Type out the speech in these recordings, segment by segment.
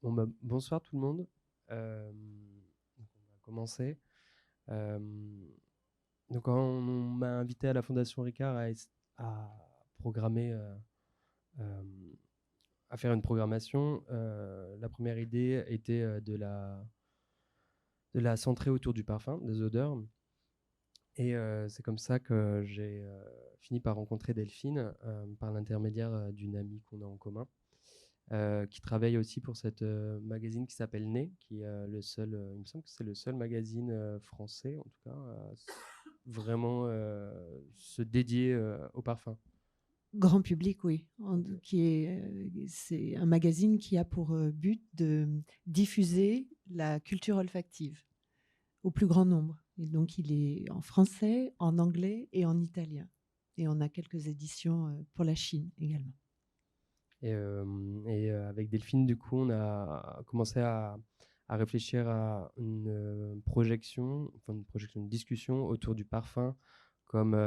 Bon, bah, bonsoir tout le monde. Donc on va commencer. Euh, donc on m'a invité à la Fondation Ricard à programmer, euh, à faire une programmation. La première idée était de la centrer autour du parfum, des odeurs. Et c'est comme ça que j'ai fini par rencontrer Delphine par l'intermédiaire d'une amie qu'on a en commun. Qui travaille aussi pour cette magazine qui s'appelle Né, qui est le seul, il me semble que c'est le seul magazine français, en tout cas, vraiment se dédier au parfum. Grand public, oui. Ok. C'est un magazine qui a pour but de diffuser la culture olfactive au plus grand nombre. Et donc, il est en français, en anglais et en italien. Et on a quelques éditions pour la Chine également. Et avec Delphine, du coup, on a commencé à réfléchir à une discussion autour du parfum, comme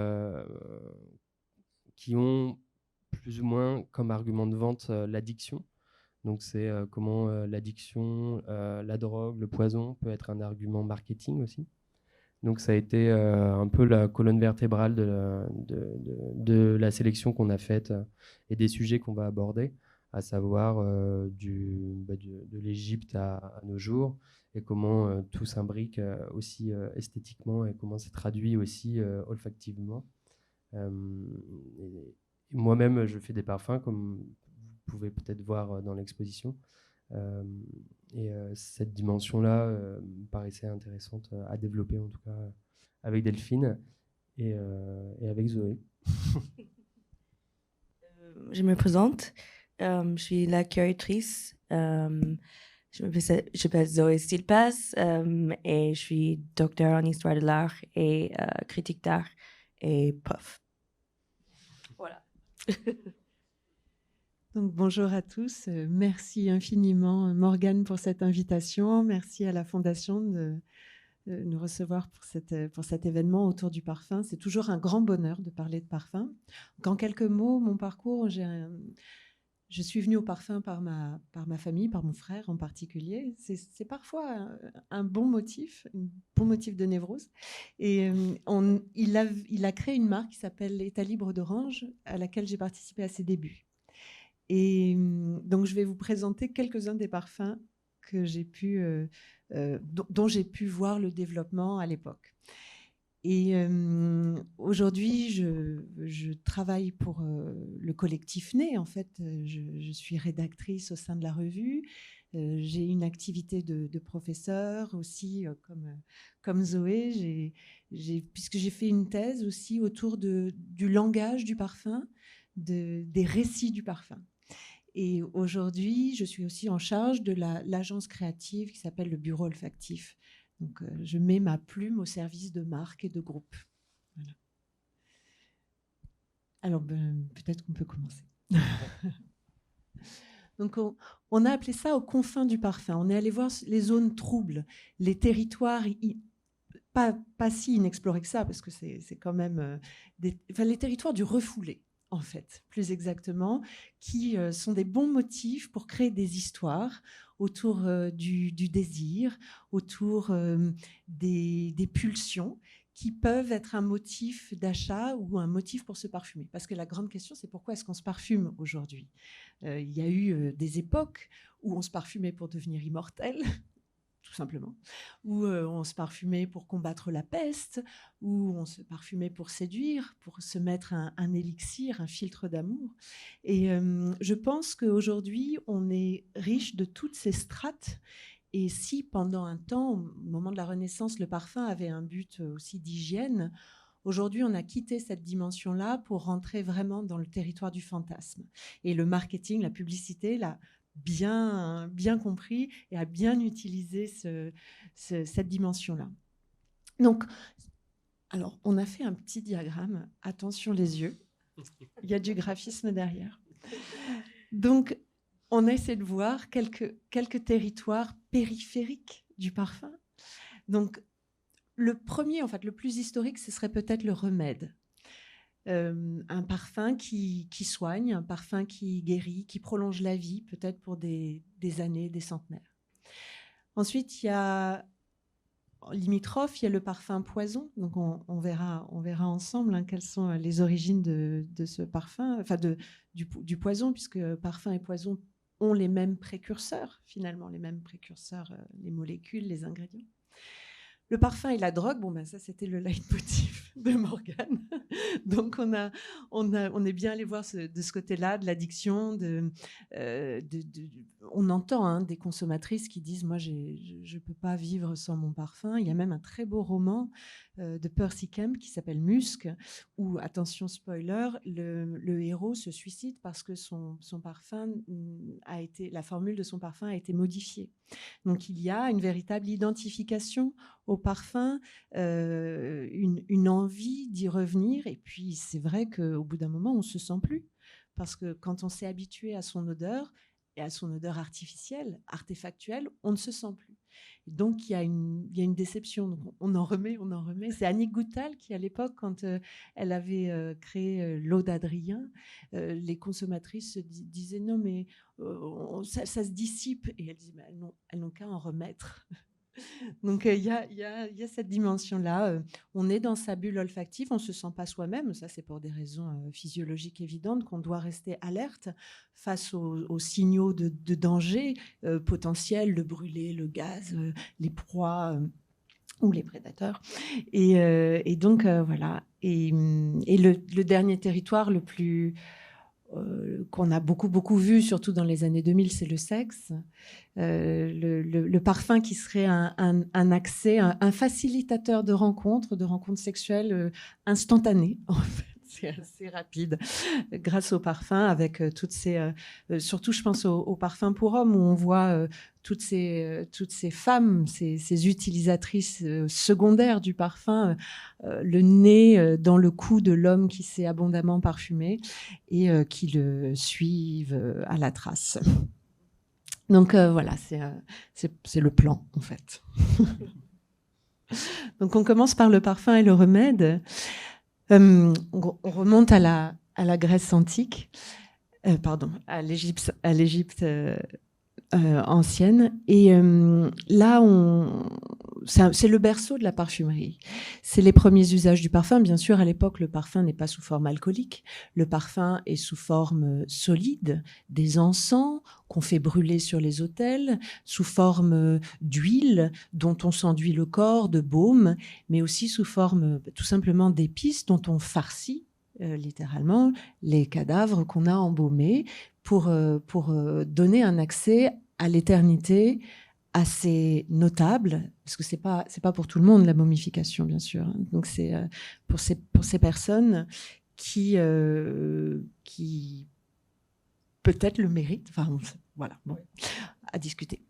qui ont plus ou moins comme argument de vente l'addiction. Donc c'est comment l'addiction, la drogue, le poison peut être un argument marketing aussi. Donc ça a été un peu la colonne vertébrale de la sélection qu'on a faite et des sujets qu'on va aborder, à savoir de l'Égypte à nos jours et comment tout s'imbrique aussi esthétiquement et comment c'est traduit aussi olfactivement. Euh, Moi-même, je fais des parfums, comme vous pouvez peut-être voir dans l'exposition. Euh, Cette dimension-là me paraissait intéressante à développer, en tout cas, avec Delphine et avec Zoé. Je me présente. Je suis la curatrice. Je m'appelle Zoé Stilpas et je suis docteur en histoire de l'art et critique d'art et prof. Voilà. Donc, bonjour à tous. Merci infiniment, Morgane, pour cette invitation. Merci à la Fondation de nous recevoir pour cet événement autour du parfum. C'est toujours un grand bonheur de parler de parfum. Donc, en quelques mots, mon parcours, je suis venue au parfum par ma famille, par mon frère en particulier. C'est parfois un bon motif de névrose. Et il a créé une marque qui s'appelle État libre d'Orange, à laquelle j'ai participé à ses débuts. Et donc, je vais vous présenter quelques-uns des parfums que dont j'ai pu voir le développement à l'époque. Et aujourd'hui, je travaille pour le collectif Né. En fait, je suis rédactrice au sein de la revue. J'ai une activité de professeur aussi, comme Zoé. Puisque j'ai fait une thèse aussi autour du langage du parfum, des récits du parfum. Et aujourd'hui, je suis aussi en charge de l'agence créative qui s'appelle le Bureau olfactif. Donc, je mets ma plume au service de marques et de groupes. Voilà. Alors, peut-être qu'on peut commencer. Donc, on a appelé ça aux confins du parfum. On est allé voir les zones troubles, les territoires pas si inexplorés que ça, parce que c'est quand même les territoires du refoulé, en fait, plus exactement, qui sont des bons motifs pour créer des histoires autour du désir, autour des pulsions, qui peuvent être un motif d'achat ou un motif pour se parfumer. Parce que la grande question, c'est pourquoi est-ce qu'on se parfume aujourd'hui ? Il y a eu des époques où on se parfumait pour devenir immortel, tout simplement, où on se parfumait pour combattre la peste, où on se parfumait pour séduire, pour se mettre un élixir, un filtre d'amour. Et je pense qu'aujourd'hui, on est riche de toutes ces strates. Et si pendant un temps, au moment de la Renaissance, le parfum avait un but aussi d'hygiène, aujourd'hui, on a quitté cette dimension-là pour rentrer vraiment dans le territoire du fantasme. Et le marketing, la publicité, bien compris et a bien utilisé cette dimension-là. Donc, alors, on a fait un petit diagramme. Attention les yeux. Il y a du graphisme derrière. Donc, on a essayé de voir quelques territoires périphériques du parfum. Donc, le premier, en fait, le plus historique, ce serait peut-être le remède. un parfum qui soigne, un parfum qui guérit, qui prolonge la vie, peut-être pour des années, des centenaires. Ensuite, il y a limitrophe, il y a le parfum poison. Donc on verra ensemble quelles sont les origines de ce parfum, enfin du poison, puisque parfum et poison ont les mêmes précurseurs, finalement, les mêmes précurseurs, les molécules, les ingrédients. Le parfum et la drogue, ça c'était le leitmotiv de Morgane. Donc on est bien allé voir de ce côté-là, de l'addiction. On entend des consommatrices qui disent « moi je ne peux pas vivre sans mon parfum ». Il y a même un très beau roman de Percy Kemp qui s'appelle Musc, où, attention spoiler, le héros se suicide parce que son parfum la formule de son parfum a été modifiée. Donc il y a une véritable identification au parfum, une envie d'y revenir. Et puis c'est vrai qu'au bout d'un moment, on ne se sent plus. Parce que quand on s'est habitué à son odeur, et à son odeur artificielle, artefactuelle, on ne se sent plus. Et donc il y a une déception. Donc, on en remet. C'est Annick Goutal qui, à l'époque, quand elle avait créé l'eau d'Adrien, les consommatrices se disaient « non, mais ça se dissipe ». Et elle disait « elles n'ont qu'à en remettre ». Donc il y a cette dimension-là. On est dans sa bulle olfactive, on ne se sent pas soi-même. Ça, c'est pour des raisons physiologiques évidentes, qu'on doit rester alerte face aux signaux de danger potentiels, le brûlé, le gaz, les proies ou les prédateurs. Et donc, voilà. Et le dernier territoire le plus... qu'on a beaucoup vu, surtout dans les années 2000, c'est le sexe. Le parfum qui serait un accès, un facilitateur de rencontres sexuelles instantanées, en fait. C'est assez rapide, grâce au parfum, avec toutes ces... surtout, je pense au parfum pour hommes, où on voit toutes ces femmes, ces utilisatrices secondaires du parfum, le nez dans le cou de l'homme qui s'est abondamment parfumé et qui le suivent à la trace. Donc voilà, c'est le plan, en fait. Donc on commence par le parfum et le remède. On remonte à la Grèce antique, à l'Égypte ancienne. Et là, c'est le berceau de la parfumerie. C'est les premiers usages du parfum. Bien sûr, à l'époque, le parfum n'est pas sous forme alcoolique. Le parfum est sous forme solide, des encens qu'on fait brûler sur les autels, sous forme d'huile dont on s'enduit le corps, de baume, mais aussi sous forme tout simplement d'épices dont on farcit littéralement les cadavres qu'on a embaumés pour donner un accès à l'éternité assez notable, parce que c'est pas pour tout le monde la momification, bien sûr. Donc c'est pour ces personnes qui peut-être le méritent. Enfin voilà, bon, à discuter.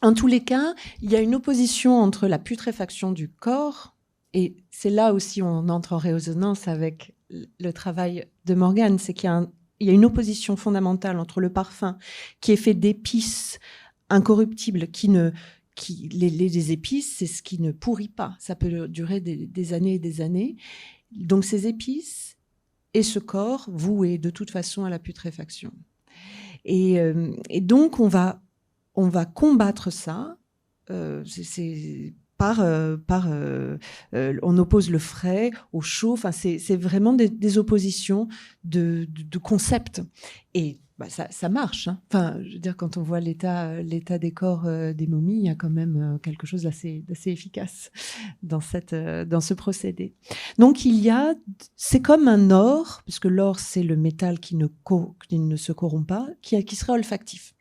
En tous les cas, il y a une opposition entre la putréfaction du corps, et c'est là aussi on entre en résonance avec le travail de Morgane, c'est qu'il y a une opposition fondamentale entre le parfum qui est fait d'épices incorruptibles, les épices, c'est ce qui ne pourrit pas. Ça peut durer des années et des années. Donc ces épices et ce corps voué de toute façon à la putréfaction. Et donc on va combattre ça. On oppose le frais au chaud. Enfin, c'est vraiment des oppositions de concepts. Et ça marche. Hein. Enfin, je veux dire, quand on voit l'état des corps des momies, il y a quand même quelque chose d'assez efficace dans ce procédé. Donc c'est comme un or, puisque l'or c'est le métal qui ne se corrompt pas, qui serait olfactif.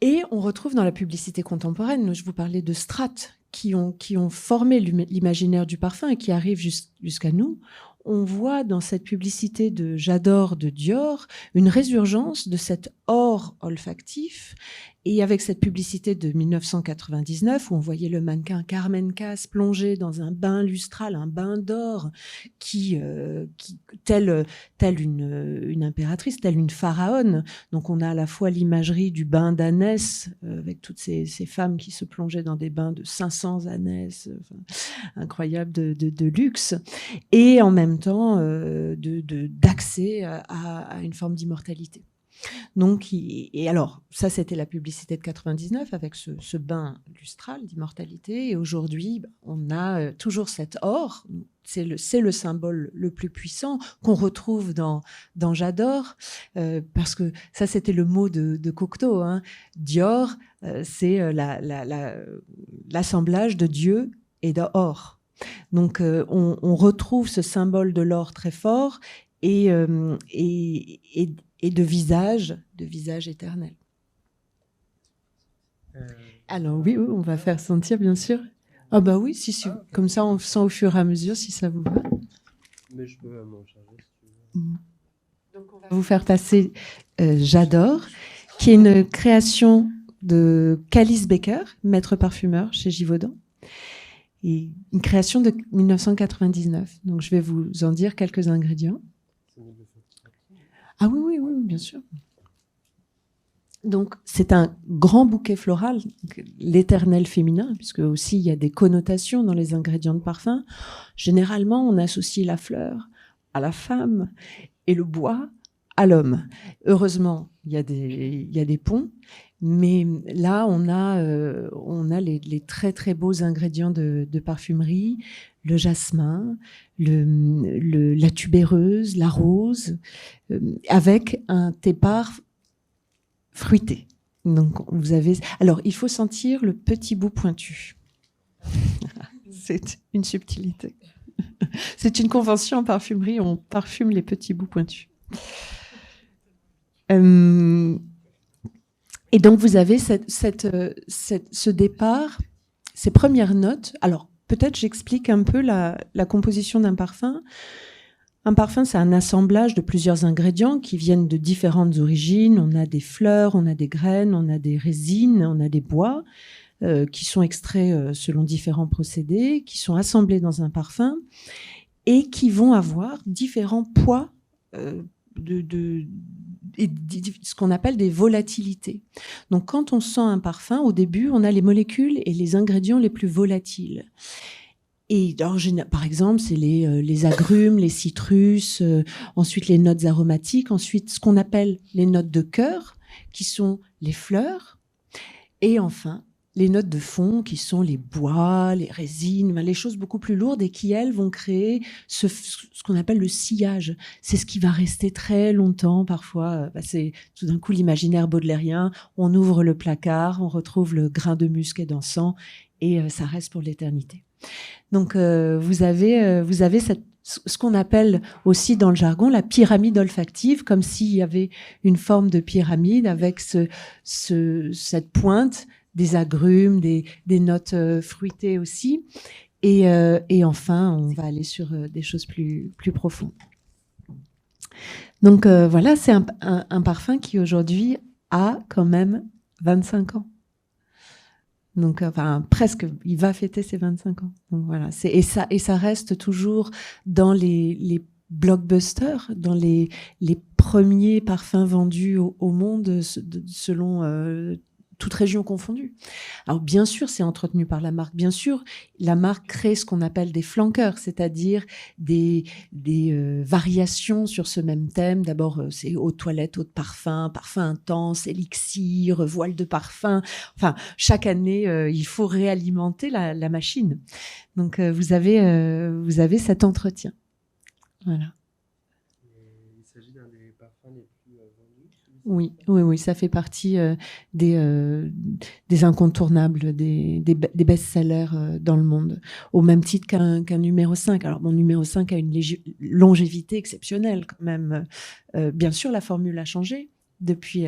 Et on retrouve dans la publicité contemporaine, je vous parlais de strates qui ont formé l'imaginaire du parfum et qui arrivent jusqu'à nous. On voit dans cette publicité de J'adore de Dior une résurgence de cet or olfactif Et avec cette publicité de 1999, où on voyait le mannequin Carmen Cass plonger dans un bain lustral, un bain d'or, qui telle une impératrice, telle une pharaone. Donc on a à la fois l'imagerie du bain d'ânesse, avec toutes ces femmes qui se plongeaient dans des bains de 500 ânesses, incroyable de luxe, et en même temps d'accès à une forme d'immortalité. Donc, et alors, ça, c'était la publicité de 99 avec ce bain lustral d'immortalité. Et aujourd'hui, on a toujours cet or. C'est le symbole le plus puissant qu'on retrouve dans J'adore, parce que ça, c'était le mot de Cocteau. Hein. Dior, c'est l'assemblage de Dieu et d'or. Donc, on retrouve ce symbole de l'or très fort et de visage éternel. Alors oui, on va faire sentir, bien sûr. Ah bah oui, comme ça on sent au fur et à mesure si ça vous va. Mais je peux m'en charger si tu veux. Donc on va vous faire passer J'adore, qui est une création de Calice Becker, maître parfumeur chez Givaudan. Et une création de 1999. Donc je vais vous en dire quelques ingrédients. Ah oui, bien sûr. Donc, c'est un grand bouquet floral, l'éternel féminin, puisque aussi il y a des connotations dans les ingrédients de parfum. Généralement, on associe la fleur à la femme et le bois à l'homme. Heureusement, il y a des ponts, mais là, on a les très très beaux ingrédients de parfumerie, le jasmin, la tubéreuse, la rose, avec un thépard fruité. Donc, alors, il faut sentir le petit bout pointu. C'est une subtilité. C'est une convention en parfumerie, on parfume les petits bouts pointus. Et donc, vous avez ce départ, ces premières notes. Alors, peut-être j'explique un peu la composition d'un parfum. Un parfum, c'est un assemblage de plusieurs ingrédients qui viennent de différentes origines. On a des fleurs, on a des graines, on a des résines, on a des bois qui sont extraits selon différents procédés, qui sont assemblés dans un parfum et qui vont avoir différents poids ce qu'on appelle des volatilités. Donc, quand on sent un parfum, au début, on a les molécules et les ingrédients les plus volatiles. Et alors, par exemple, c'est les agrumes, les citrus, ensuite les notes aromatiques, ensuite ce qu'on appelle les notes de cœur, qui sont les fleurs, et enfin les notes de fond, qui sont les bois, les résines, les choses beaucoup plus lourdes et qui, elles, vont créer ce qu'on appelle le sillage. C'est ce qui va rester très longtemps, parfois. C'est tout d'un coup l'imaginaire baudelairien. On ouvre le placard, on retrouve le grain de musc d'encens et ça reste pour l'éternité. Donc, vous avez ce qu'on appelle aussi dans le jargon la pyramide olfactive, comme s'il y avait une forme de pyramide avec cette pointe des agrumes, des notes fruitées aussi. Et enfin, on va aller sur des choses plus profondes. Donc voilà, c'est un parfum qui aujourd'hui a quand même 25 ans. Donc, enfin, presque, il va fêter ses 25 ans. Donc voilà, et ça reste toujours dans les blockbusters, dans les premiers parfums vendus au monde selon toute région confondue. Alors bien sûr, c'est entretenu par la marque. Bien sûr, la marque crée ce qu'on appelle des flanqueurs, c'est-à-dire des variations sur ce même thème. D'abord, c'est eau de toilette, eau de parfum, parfum intense, élixir, voile de parfum. Enfin, chaque année, il faut réalimenter la machine. Donc, vous avez cet entretien. Voilà. Il s'agit d'un des parfums les plus vendus. Oui, ça fait partie des incontournables, des best-sellers dans le monde, au même titre qu'un numéro 5. Alors, mon numéro 5 a une longévité exceptionnelle quand même. Bien sûr, la formule a changé depuis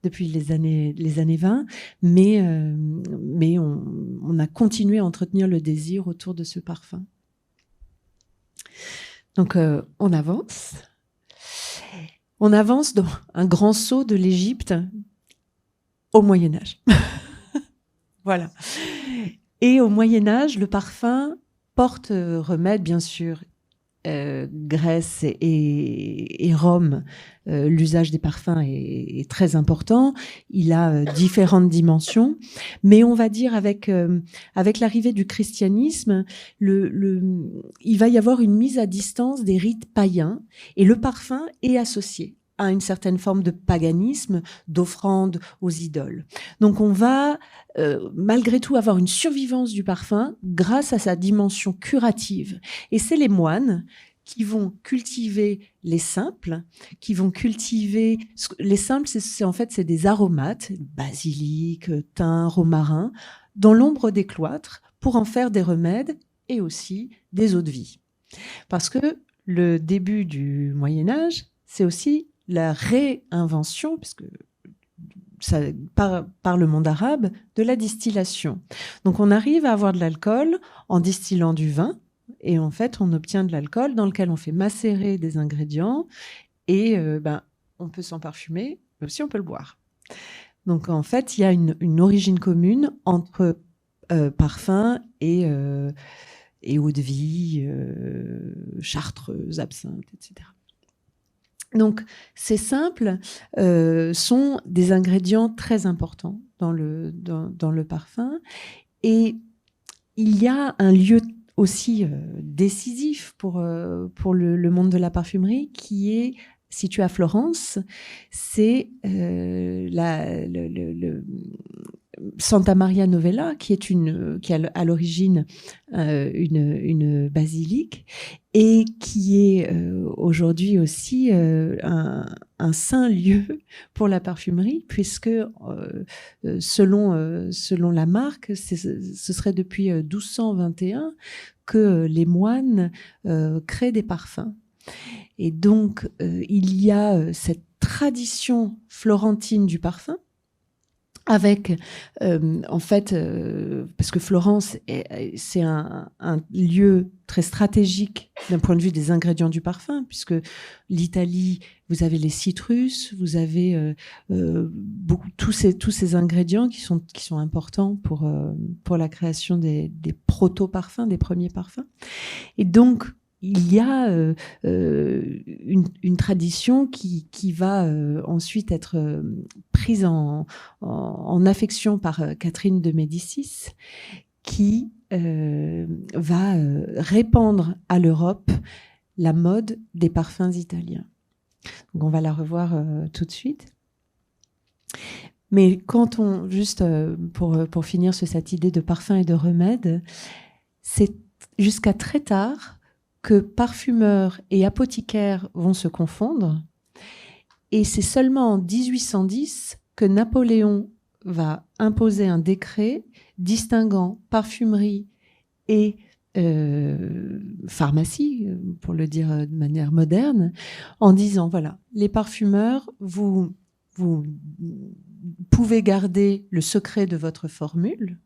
les années 20, mais on a continué à entretenir le désir autour de ce parfum. Donc, on avance. On avance dans un grand saut de l'Égypte au Moyen-Âge. Voilà. Et au Moyen-Âge, le parfum porte remède, bien sûr. Grèce et Rome, l'usage des parfums est très important. Il a différentes dimensions, mais on va dire avec l'arrivée du christianisme, il va y avoir une mise à distance des rites païens et le parfum est associé à une certaine forme de paganisme, d'offrande aux idoles. Donc on va malgré tout avoir une survivance du parfum grâce à sa dimension curative. Et c'est les moines qui vont cultiver les simples, qui vont cultiver... Les simples, c'est des aromates, basilic, thym, romarin, dans l'ombre des cloîtres pour en faire des remèdes et aussi des eaux de vie. Parce que le début du Moyen-Âge, c'est aussi la réinvention, puisque ça, par le monde arabe, de la distillation. Donc on arrive à avoir de l'alcool en distillant du vin, et en fait on obtient de l'alcool dans lequel on fait macérer des ingrédients, et on peut s'en parfumer, mais aussi on peut le boire. Donc en fait il y a une origine commune entre parfum et eau de vie, chartreuse, absinthe, etc. Donc, ces simples sont des ingrédients très importants dans le parfum. Et il y a un lieu aussi décisif pour le monde de la parfumerie qui est situé à Florence. C'est Santa Maria Novella, qui est à l'origine une basilique et qui est aujourd'hui aussi un saint lieu pour la parfumerie, puisque selon la marque, ce serait depuis 1221 que les moines créent des parfums. Et donc, il y a cette tradition florentine du parfum, avec, parce que Florence, c'est un lieu très stratégique d'un point de vue des ingrédients du parfum, puisque l'Italie, vous avez les citrus, vous avez tous ces ingrédients qui sont importants pour la création des proto-parfums, des premiers parfums. Et donc, il y a une tradition qui va ensuite être prise en affection par Catherine de Médicis, qui va répandre à l'Europe la mode des parfums italiens. Donc on va la revoir tout de suite. Mais juste pour finir sur cette idée de parfum et de remède, c'est jusqu'à très tard que parfumeurs et apothicaires vont se confondre. Et c'est seulement en 1810 que Napoléon va imposer un décret distinguant parfumerie et pharmacie, pour le dire de manière moderne, en disant, voilà, les parfumeurs, vous pouvez garder le secret de votre formule,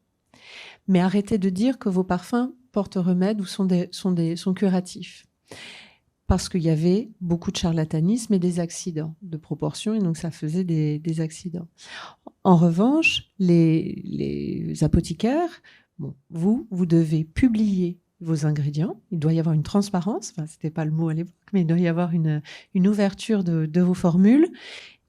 mais arrêtez de dire que vos parfums portent remède ou sont curatifs. Parce qu'il y avait beaucoup de charlatanisme et des accidents de proportion, et donc ça faisait des accidents. En revanche, les apothicaires, vous devez publier vos ingrédients. Il doit y avoir une transparence, enfin, c'était pas le mot à l'époque, mais il doit y avoir une ouverture de vos formules.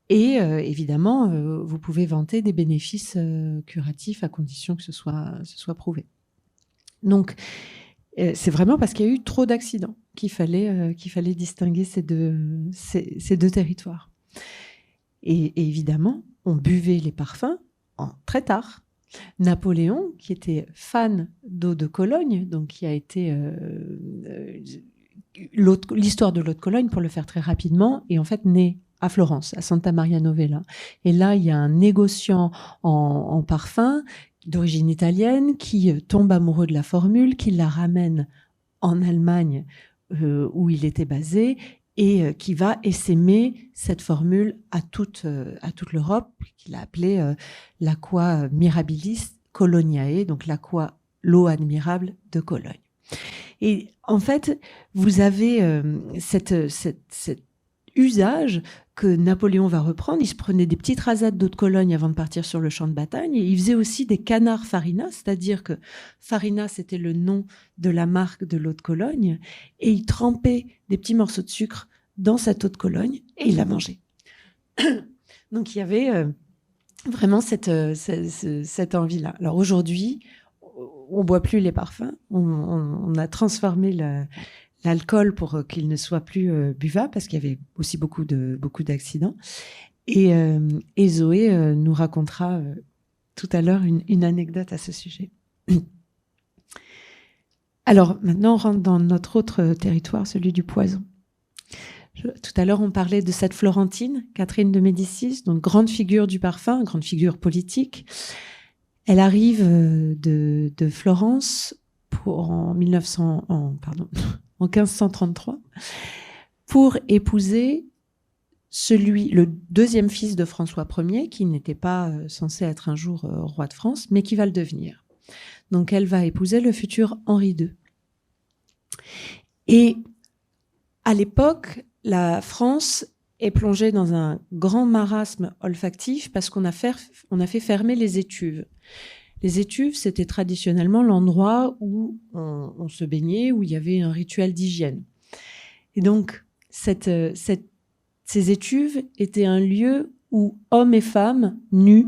Et évidemment, vous pouvez vanter des bénéfices curatifs à condition que ce soit prouvé. Donc, c'est vraiment parce qu'il y a eu trop d'accidents qu'il fallait distinguer ces deux territoires. Et évidemment, on buvait les parfums très tard. Napoléon, qui était fan d'eau de Cologne, donc qui a été... l'histoire de l'eau de Cologne, pour le faire très rapidement, est en fait née à Florence, à Santa Maria Novella. Et là, il y a un négociant en parfum d'origine italienne qui tombe amoureux de la formule, qui la ramène en Allemagne où il était basé et qui va essaimer cette formule à toute l'Europe, qu'il a appelée l'Aqua Mirabilis Coloniae, donc l'eau admirable de Cologne. Et en fait, vous avez cette usage que Napoléon va reprendre. Il se prenait des petites rasades d'eau de Cologne avant de partir sur le champ de bataille. Et il faisait aussi des canards farina, c'est-à-dire que farina, c'était le nom de la marque de l'eau de Cologne. Et il trempait des petits morceaux de sucre dans cette eau de Cologne et il la mangeait. Donc il y avait vraiment cette envie-là. Alors aujourd'hui, on ne boit plus les parfums. On a transformé l'alcool pour qu'il ne soit plus buvable, parce qu'il y avait aussi beaucoup d'accidents. Et Zoé nous racontera tout à l'heure une anecdote à ce sujet. Alors, maintenant, on rentre dans notre autre territoire, celui du poison. Tout à l'heure, on parlait de cette Florentine, Catherine de Médicis, donc grande figure du parfum, grande figure politique. Elle arrive de Florence en 1533 pour épouser le deuxième fils de François Ier, qui n'était pas censé être un jour roi de France, mais qui va le devenir. Donc elle va épouser le futur Henri II. Et à l'époque, la France est plongée dans un grand marasme olfactif parce qu'on a fait fermer les étuves. Les étuves, c'était traditionnellement l'endroit où on se baignait, où il y avait un rituel d'hygiène. Et donc, ces étuves étaient un lieu où hommes et femmes nus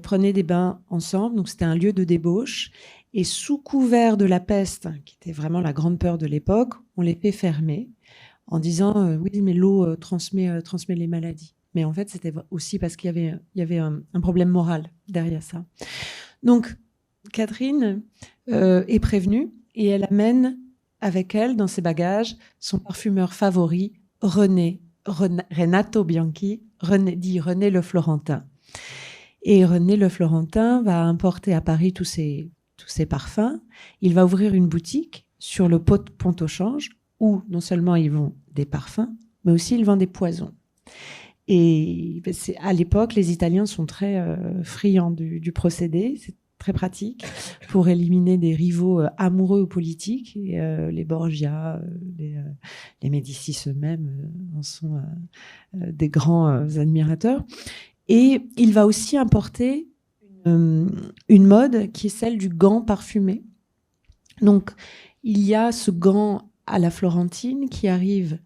prenaient des bains ensemble. Donc, c'était un lieu de débauche. Et sous couvert de la peste, qui était vraiment la grande peur de l'époque, on les fait fermer en disant oui, mais l'eau transmet les maladies. Mais en fait, c'était aussi parce qu'il y avait un problème moral derrière ça. Donc, Catherine est prévenue et elle amène avec elle, dans ses bagages, son parfumeur favori, Renato Bianchi, dit René Le Florentin. Et René Le Florentin va importer à Paris tous ces parfums. Il va ouvrir une boutique sur le pont au change où non seulement ils vendent des parfums, mais aussi ils vendent des poisons. Et à l'époque, les Italiens sont très friands du procédé. C'est très pratique pour éliminer des rivaux amoureux ou politiques. Et, les Borgia, les Médicis eux-mêmes en sont des grands admirateurs. Et il va aussi importer une mode qui est celle du gant parfumé. Donc, il y a ce gant à la Florentine qui arrive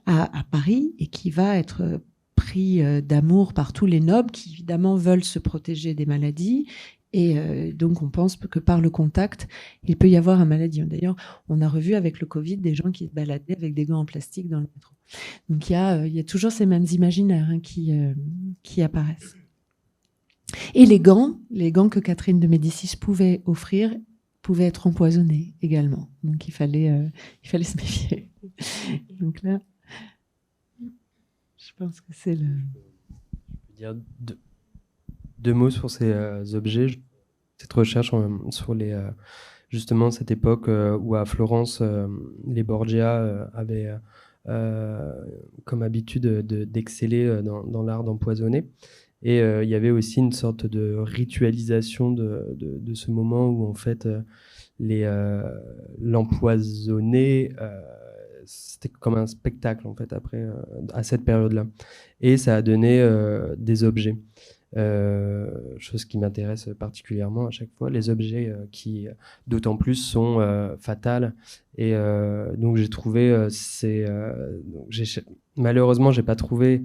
à Paris et qui va être pris d'amour par tous les nobles qui, évidemment, veulent se protéger des maladies. Et donc, on pense que par le contact, il peut y avoir une maladie. D'ailleurs, on a revu avec le Covid des gens qui se baladaient avec des gants en plastique dans le métro. Donc, il y a toujours ces mêmes imaginaires qui apparaissent. Et les gants que Catherine de Médicis pouvait offrir pouvaient être empoisonnés également. Donc il fallait se méfier. Donc là, je pense que c'est le... Je peux dire deux mots sur ces objets. Cette recherche sur justement cette époque où à Florence, les Borgia avaient comme habitude d'exceller dans l'art d'empoisonner. Et il y avait aussi une sorte de ritualisation de ce moment où en fait l'empoisonner c'était comme un spectacle en fait après à cette période-là. Et ça a donné des objets, chose qui m'intéresse particulièrement à chaque fois, les objets qui d'autant plus sont fatales. Et donc j'ai trouvé malheureusement j'ai pas trouvé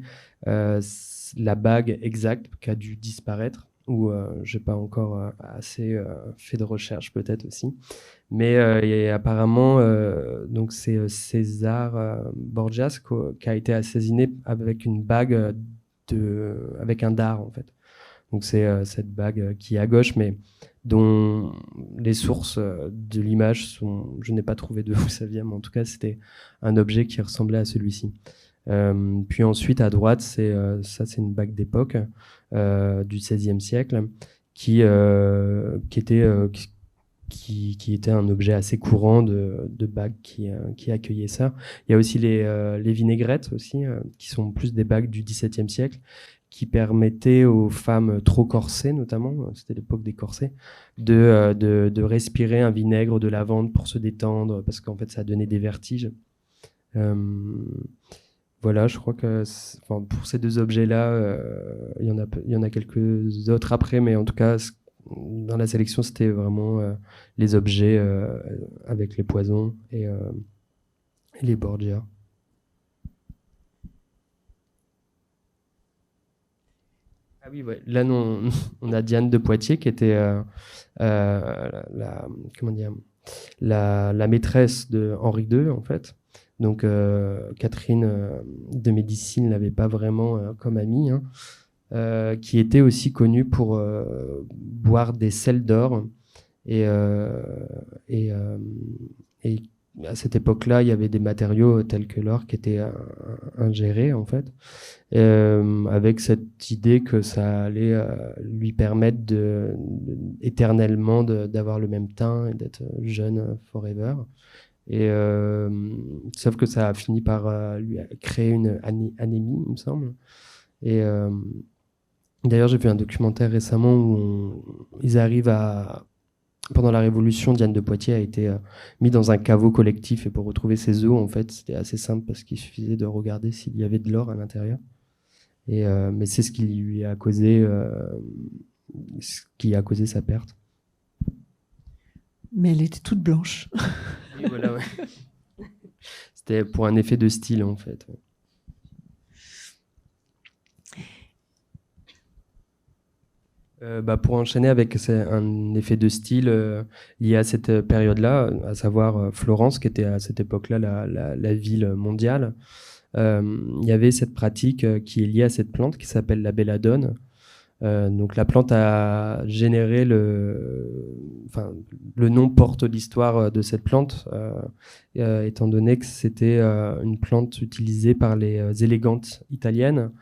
la bague exacte qui a dû disparaître, ou j'ai pas encore assez fait de recherche peut-être aussi, mais et apparemment donc c'est César Borgias qui a été assassiné avec une bague avec un dard en fait. Donc c'est cette bague qui est à gauche, mais dont les sources de l'image sont, je n'ai pas trouvé d'où ça vient, mais en tout cas c'était un objet qui ressemblait à celui-ci. Puis ensuite à droite, c'est une bague d'époque du XVIe siècle qui était un objet assez courant de bagues qui accueillait ça. Il y a aussi les vinaigrettes aussi, qui sont plus des bagues du XVIIe siècle, qui permettaient aux femmes trop corsées, notamment, c'était l'époque des corsets, de respirer un vinaigre de lavande pour se détendre, parce qu'en fait ça donnait des vertiges. Voilà, je crois que pour ces deux objets-là, il y en a quelques autres après, mais en tout cas, dans la sélection, c'était vraiment les objets avec les poisons et les Borgia. Ah oui, ouais. Là, on a Diane de Poitiers qui était comment dire, la maîtresse de Henri II, en fait. Donc, Catherine de Médicis ne l'avait pas vraiment comme amie, hein, qui était aussi connue pour boire des sels d'or. Et, et, et à cette époque-là, il y avait des matériaux tels que l'or qui étaient ingérés, en fait, avec cette idée que ça allait lui permettre éternellement d'avoir le même teint et d'être jeune forever. Et sauf que ça a fini par lui créer une anémie, il me semble. Et d'ailleurs, j'ai vu un documentaire récemment où ils arrivent à... Pendant la Révolution, Diane de Poitiers a été mise dans un caveau collectif, et pour retrouver ses os, en fait, c'était assez simple parce qu'il suffisait de regarder s'il y avait de l'or à l'intérieur. Et mais c'est ce qui lui a causé, sa perte. Mais elle était toute blanche. Oui, voilà, ouais. C'était pour un effet de style, en fait. Pour enchaîner avec un effet de style lié à cette période-là, à savoir Florence, qui était à cette époque-là la ville mondiale, il y avait cette pratique qui est liée à cette plante qui s'appelle la belladone. Donc la plante a généré le nom porte l'histoire de cette plante, étant donné que c'était une plante utilisée par les élégantes italiennes.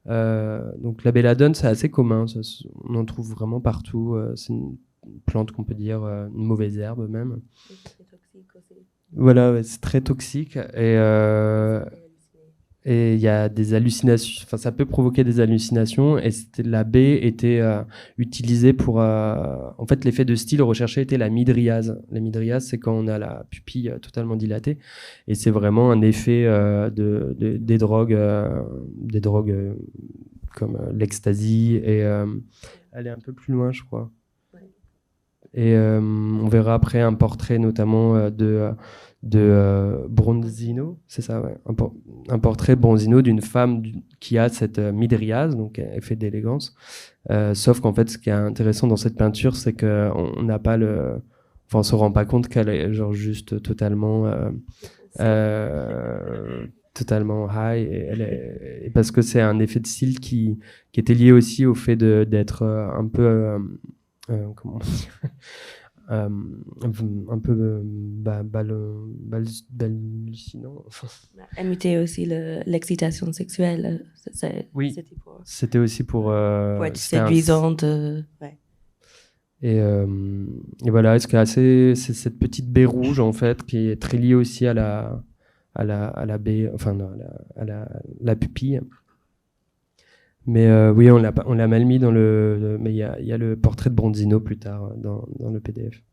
Donc la belladone, c'est assez commun, on en trouve vraiment partout. C'est une plante qu'on peut dire une mauvaise herbe même. C'est toxique aussi. Voilà, ouais, c'est très toxique et il y a des hallucinations. Enfin, ça peut provoquer des hallucinations. Et la baie était utilisée pour. En fait, l'effet de style recherché était la mydriase. La mydriase, c'est quand on a la pupille totalement dilatée, et c'est vraiment un effet des drogues comme l'ecstasy. Et elle est un peu plus loin, je crois. Ouais. Et on verra après un portrait notamment de Bronzino, c'est ça, ouais. Un portrait Bronzino d'une femme qui a cette mydriase, donc effet d'élégance. Sauf qu'en fait, ce qui est intéressant dans cette peinture, c'est qu'on n'a pas on se rend pas compte qu'elle est genre juste totalement high, et parce que c'est un effet de style qui était lié aussi au fait d'être un peu comment dire, un peu hallucinant. Imiter aussi l'excitation sexuelle. Oui, c'était aussi pour être séduisante. Ouais. Et voilà, c'est cette petite baie rouge en fait qui est très liée aussi à la baie, enfin à la pupille. Mais oui, on l'a mal mis mais il y a le portrait de Bronzino plus tard dans le PDF.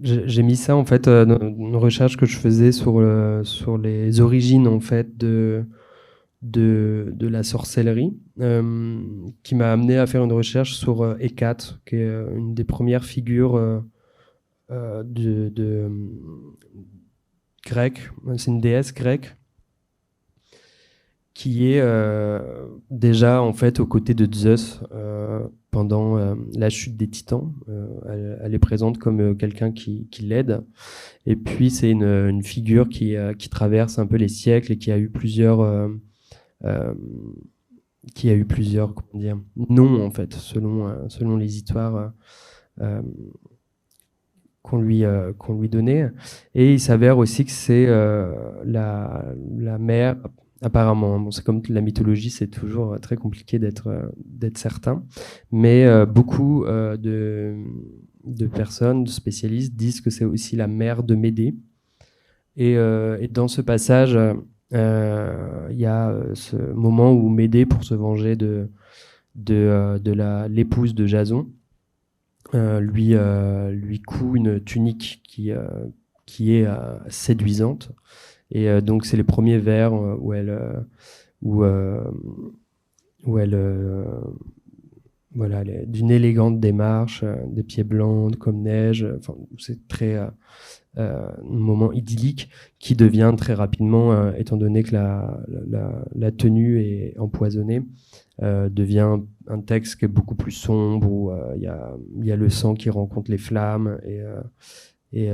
J'ai mis ça en fait dans une recherche que je faisais sur les origines en fait de la sorcellerie, qui m'a amené à faire une recherche sur Hécate, qui est une des premières figures grecque. C'est une déesse grecque qui est déjà en fait aux côtés de Zeus pendant la chute des Titans. Elle est présente comme quelqu'un qui l'aide. Et puis c'est une figure qui traverse un peu les siècles et qui a eu plusieurs comment dire, noms en fait selon les histoires qu'on lui donnait. Et il s'avère aussi que c'est la mère, apparemment. Bon, c'est comme la mythologie, c'est toujours très compliqué d'être certain, mais beaucoup de personnes, de spécialistes disent que c'est aussi la mère de Médée. Et dans ce passage, il y a ce moment où Médée, pour se venger de l'épouse de Jason, lui coud une tunique qui est séduisante. Et donc, c'est les premiers vers où elle voilà, d'une élégante démarche, des pieds blancs comme neige. Enfin, c'est très un moment idyllique qui devient très rapidement, étant donné que la tenue est empoisonnée, devient un texte qui est beaucoup plus sombre, où il y a le sang qui rencontre les flammes. Et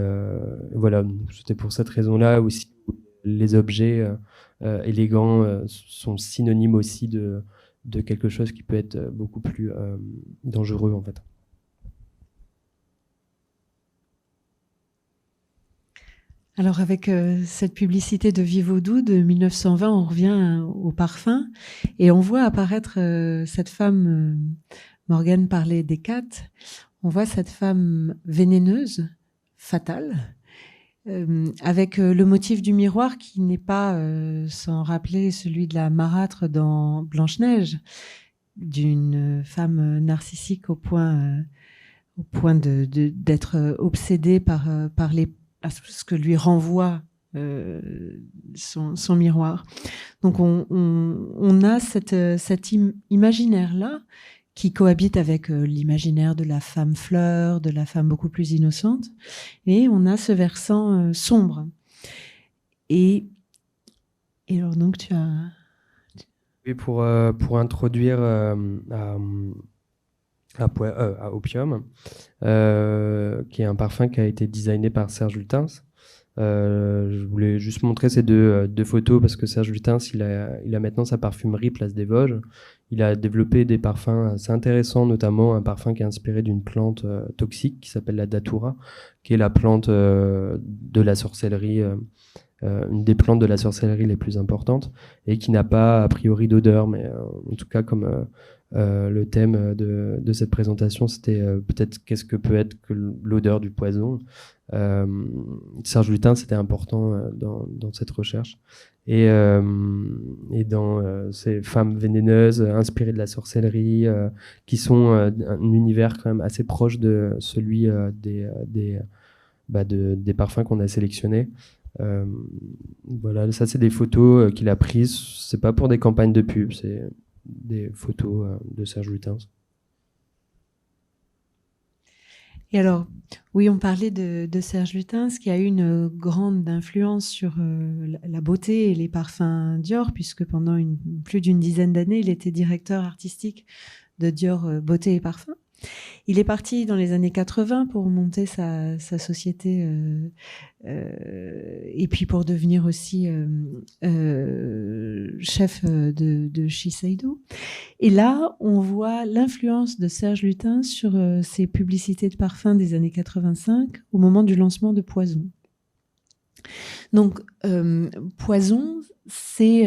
voilà, c'était pour cette raison-là aussi les objets élégants sont synonymes aussi de quelque chose qui peut être beaucoup plus dangereux en fait. Alors avec cette publicité de Vivaudou de 1920, on revient au parfum et on voit apparaître cette femme, Morgane parlait d'Hécate, on voit cette femme vénéneuse, fatale, avec le motif du miroir qui n'est pas sans rappeler celui de la marâtre dans Blanche-Neige, d'une femme narcissique au point d'être obsédée par ce que lui renvoie son miroir. Donc on a cet imaginaire-là qui cohabite avec l'imaginaire de la femme fleur, de la femme beaucoup plus innocente, et on a ce versant sombre. Et alors donc tu as... Et pour introduire à Opium, qui est un parfum qui a été designé par Serge Lutens. Je voulais juste montrer ces deux photos parce que Serge Lutens, il a maintenant sa parfumerie Place des Vosges. Il a développé des parfums assez intéressants, notamment un parfum qui est inspiré d'une plante toxique qui s'appelle la datura, qui est la plante de la sorcellerie, une des plantes de la sorcellerie les plus importantes, et qui n'a pas a priori d'odeur, mais en tout cas comme le thème de cette présentation, c'était peut-être qu'est-ce que peut être que l'odeur du poison. Serge Lutens, c'était important dans cette recherche. Et dans ces femmes vénéneuses, inspirées de la sorcellerie, qui sont un univers quand même assez proche de celui des parfums qu'on a sélectionnés. Voilà, ça c'est des photos qu'il a prises. C'est pas pour des campagnes de pub, c'est des photos de Serge Lutens. Et alors, oui, on parlait de Serge Lutens, qui a eu une grande influence sur la beauté et les parfums Dior, puisque pendant plus d'une dizaine d'années, il était directeur artistique de Dior Beauté et Parfums. Il est parti dans les années 80 pour monter sa société et puis pour devenir aussi chef de Shiseido. Et là, on voit l'influence de Serge Lutens sur ses publicités de parfums des années 85 au moment du lancement de Poison. Donc, Poison, c'est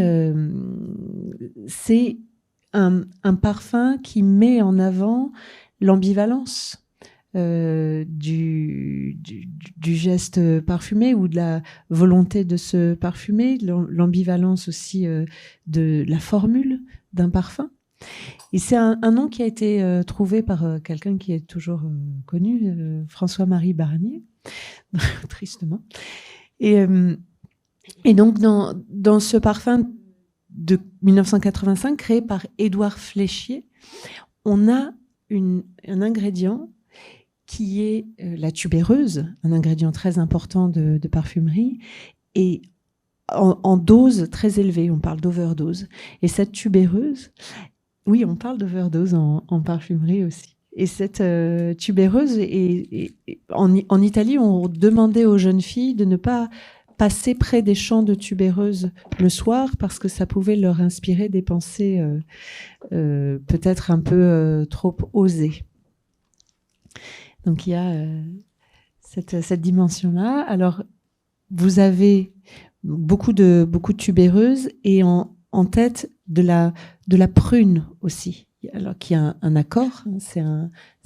un parfum qui met en avant l'ambivalence du geste parfumé ou de la volonté de se parfumer, l'ambivalence aussi de la formule d'un parfum. Et c'est un nom qui a été trouvé par quelqu'un qui est toujours connu, François-Marie Barnier, tristement. Et donc dans ce parfum de 1985 créé par Édouard Fléchier, on a un ingrédient qui est la tubéreuse, un ingrédient très important de parfumerie, et en dose très élevée, on parle d'overdose. Et cette tubéreuse, oui, on parle d'overdose en parfumerie aussi. Et cette tubéreuse, en Italie, on demandait aux jeunes filles de ne pas passer près des champs de tubéreuses le soir parce que ça pouvait leur inspirer des pensées peut-être un peu trop osées. Donc il y a cette dimension-là. Alors vous avez beaucoup de tubéreuses et en tête de la prune aussi. Alors qui a un accord, c'est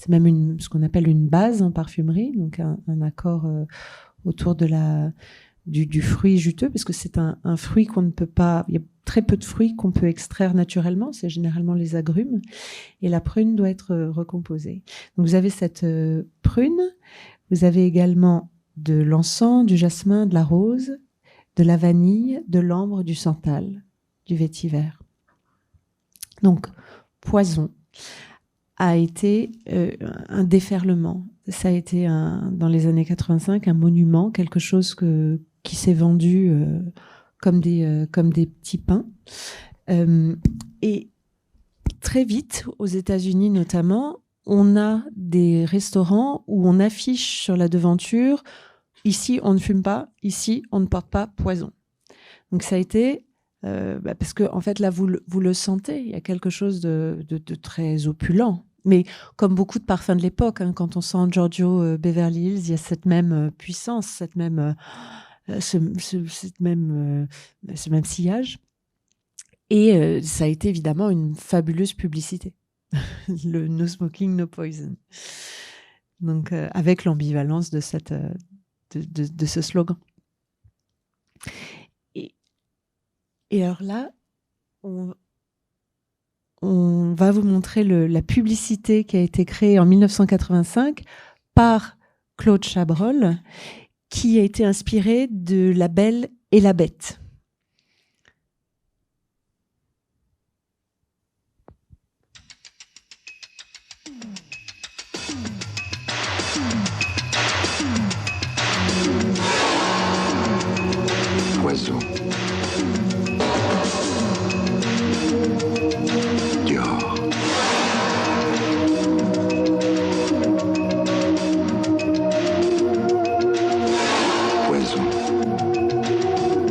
même ce qu'on appelle une base en parfumerie, donc un accord autour de du fruit juteux, parce que c'est un fruit qu'on ne peut pas... Il y a très peu de fruits qu'on peut extraire naturellement, c'est généralement les agrumes, et la prune doit être recomposée. Donc vous avez cette prune, vous avez également de l'encens, du jasmin, de la rose, de la vanille, de l'ambre, du santal, du vétiver. Donc, poison a été un déferlement. Ça a été, dans les années 85, un monument, quelque chose qui s'est vendu comme des petits pains. Et très vite, aux États-Unis notamment, on a des restaurants où on affiche sur la devanture « Ici, on ne fume pas. Ici, on ne porte pas poison ». Donc ça a été... parce que en fait là vous le sentez, il y a quelque chose de très opulent, mais comme beaucoup de parfums de l'époque, hein, quand on sent Giorgio Beverly Hills, il y a cette même puissance, ce même sillage, et ça a été évidemment une fabuleuse publicité, le No Smoking, No Poison, donc avec l'ambivalence de ce slogan. Et alors là, on va vous montrer la publicité qui a été créée en 1985 par Claude Chabrol, qui a été inspirée de La Belle et la Bête. Poison. Dior. Poison.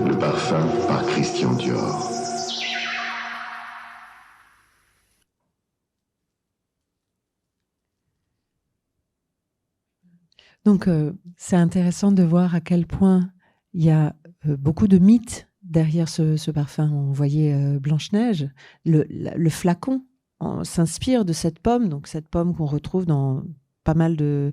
Le parfum par Christian Dior. Donc, c'est intéressant de voir à quel point il y a beaucoup de mythes derrière ce parfum. On voyait Blanche-Neige, le flacon s'inspire de cette pomme, donc cette pomme qu'on retrouve dans pas mal de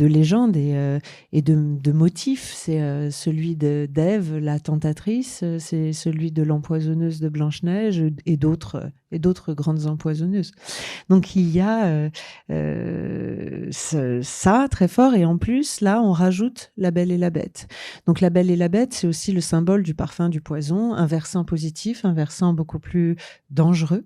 légendes et de motifs. C'est celui d'Ève, la tentatrice, c'est celui de l'empoisonneuse de Blanche-Neige et d'autres grandes empoisonneuses. Donc il y a ça très fort, et en plus là on rajoute La Belle et la Bête. Donc La Belle et la Bête, c'est aussi le symbole du parfum du poison, un versant positif, un versant beaucoup plus dangereux.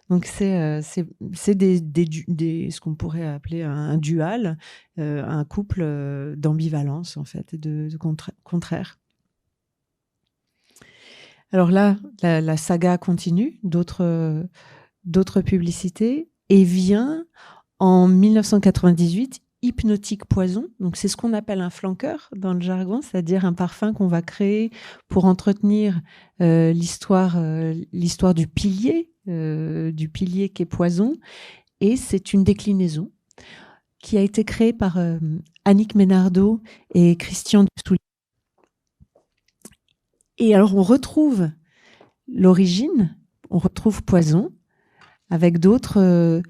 Donc c'est ce qu'on pourrait appeler un dual, un couple d'ambivalence en fait, et de contraire. Alors là, la saga continue, d'autres publicités, et vient en 1998 Hypnotique Poison. Donc c'est ce qu'on appelle un flanqueur dans le jargon, c'est-à-dire un parfum qu'on va créer pour entretenir l'histoire du pilier qu'est Poison, et c'est une déclinaison qui a été créée par Annick Ménardeau et Christian Dessouliers. Et alors on retrouve l'origine, on retrouve Poison avec d'autres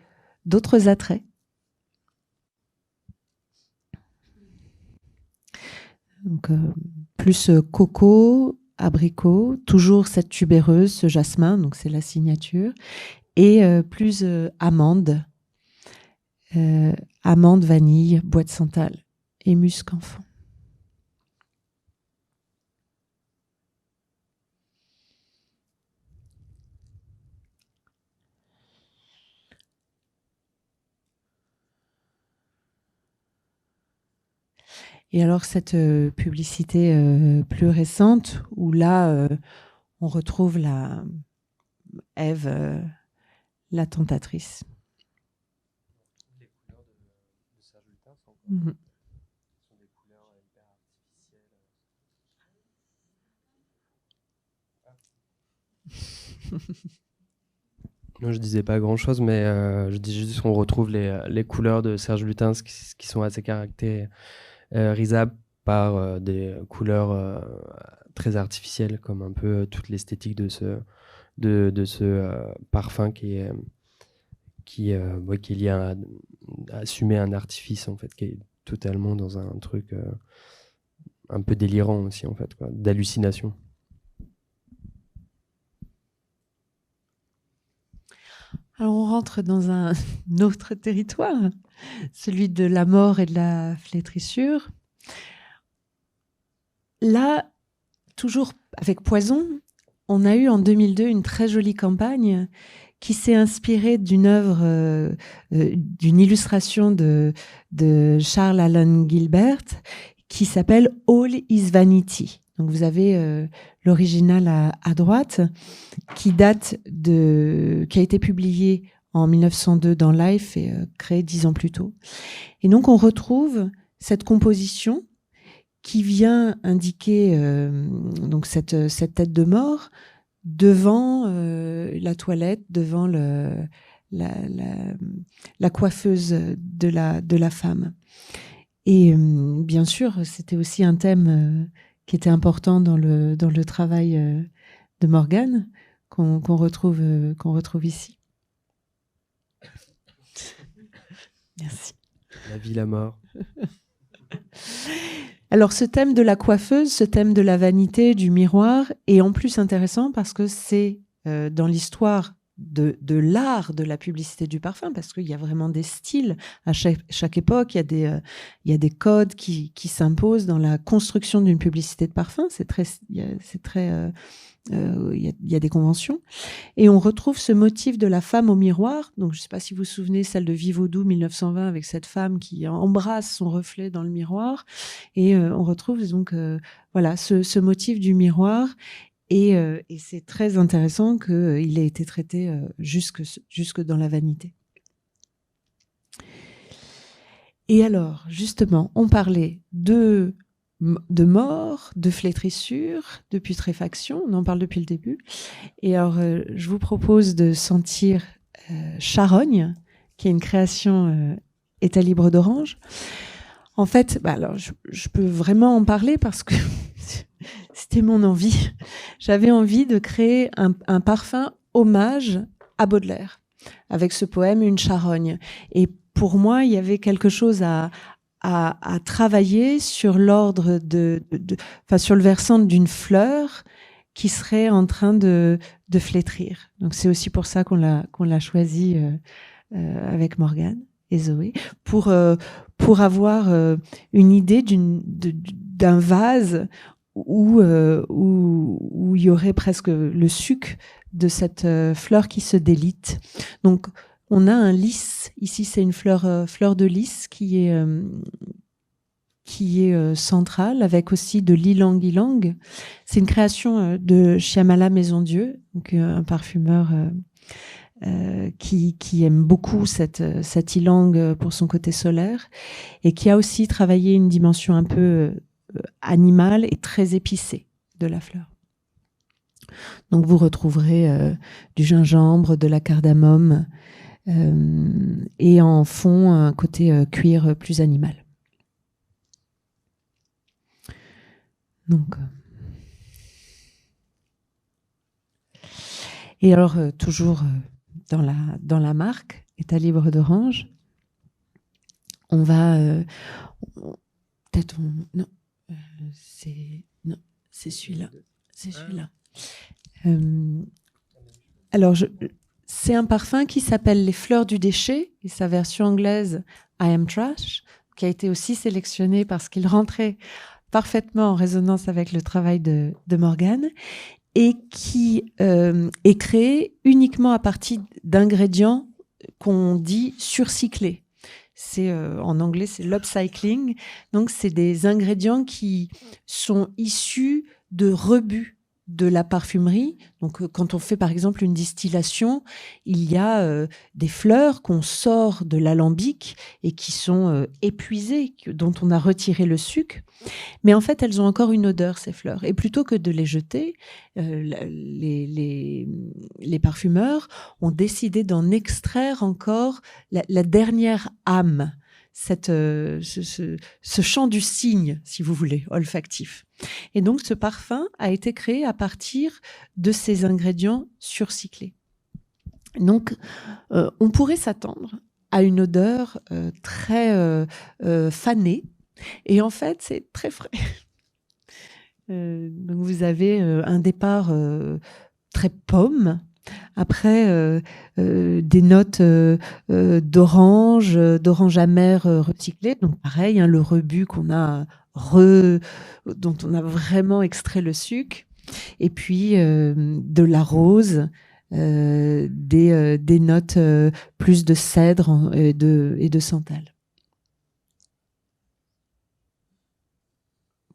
attraits. Donc, plus coco, abricot, toujours cette tubéreuse, ce jasmin, donc c'est la signature, et plus amande, vanille, bois de santal et musc enfant. Et alors cette publicité plus récente, où là on retrouve Ève, la tentatrice. Les couleurs de Serge Lutens sont Mmh. des couleurs hyper artificielles. Non, je disais pas grand-chose, mais je dis juste qu'on retrouve les couleurs de Serge Lutens qui sont assez caractérisables par des couleurs très artificielles, comme un peu toute l'esthétique de ce parfum qui est lié à assumer un artifice, en fait, qui est totalement dans un truc un peu délirant aussi, en fait, quoi, d'hallucination. rentre dans un autre territoire, celui de la mort et de la flétrissure. Là, toujours avec Poison, on a eu en 2002 une très jolie campagne qui s'est inspirée d'une œuvre, d'une illustration de Charles Alan Gilbert qui s'appelle All is Vanity. Donc vous avez l'original à droite qui a été publié en 1902 dans Life et créé 10 ans plus tôt. Et donc on retrouve cette composition qui vient indiquer donc cette tête de mort devant la toilette, devant la coiffeuse de la femme. Et bien sûr, c'était aussi un thème qui était important dans le travail de Morgane, qu'on retrouve ici. Merci. La vie, la mort. Alors, ce thème de la coiffeuse, ce thème de la vanité, du miroir, est en plus intéressant parce que c'est dans l'histoire de l'art de la publicité du parfum, parce qu'il y a vraiment des styles à chaque époque, il y a des codes qui s'imposent dans la construction d'une publicité de parfum. Il y a des conventions. Et on retrouve ce motif de la femme au miroir. Donc, je ne sais pas si vous vous souvenez, celle de Vivaudou 1920, avec cette femme qui embrasse son reflet dans le miroir. Et on retrouve donc voilà, ce motif du miroir. Et c'est très intéressant qu'il ait été traité jusque dans la vanité. Et alors, justement, on parlait de mort, de flétrissure, de putréfaction. On en parle depuis le début. Et alors, je vous propose de sentir Charogne, qui est une création État libre d'Orange. En fait, alors, je peux vraiment en parler parce que c'était mon envie. J'avais envie de créer un parfum hommage à Baudelaire, avec ce poème Une charogne. Et pour moi, il y avait quelque chose à travailler sur l'ordre sur le versant d'une fleur qui serait en train de flétrir. Donc c'est aussi pour ça qu'on l'a choisi avec Morgane et Zoé, pour avoir une idée d'un vase où il y aurait presque le suc de cette fleur qui se délite. Donc, on a un lys. Ici, c'est une fleur de lys qui est centrale, avec aussi de l'ylang-ylang. C'est une création de Shyamala Maisondieu, donc un parfumeur qui aime beaucoup cette ylang pour son côté solaire, et qui a aussi travaillé une dimension un peu animale et très épicée de la fleur. Donc vous retrouverez du gingembre, de la cardamome, et en fond un côté cuir plus animal. Donc, et alors toujours dans la marque État libre d'Orange, on va c'est celui-là. C'est celui-là. Alors, c'est un parfum qui s'appelle Les Fleurs du Déchet, et sa version anglaise I Am Trash, qui a été aussi sélectionné parce qu'il rentrait parfaitement en résonance avec le travail de Morgane, et qui est créé uniquement à partir d'ingrédients qu'on dit surcyclés. En anglais, c'est l'upcycling. Donc, c'est des ingrédients qui sont issus de rebut de la parfumerie. Donc, quand on fait, par exemple, une distillation, il y a des fleurs qu'on sort de l'alambic et qui sont épuisées, dont on a retiré le suc. Mais en fait, elles ont encore une odeur, ces fleurs. Et plutôt que de les jeter, les parfumeurs ont décidé d'en extraire encore la dernière âme, ce chant du cygne, si vous voulez, olfactif. Et donc, ce parfum a été créé à partir de ces ingrédients surcyclés. Donc, on pourrait s'attendre à une odeur très fanée, et en fait, c'est très frais. Donc, vous avez un départ très pomme, Après, des notes d'orange amer recyclé. Donc pareil, hein, le rebut dont on a vraiment extrait le sucre. Et puis de la rose, des notes plus de cèdre et de santal.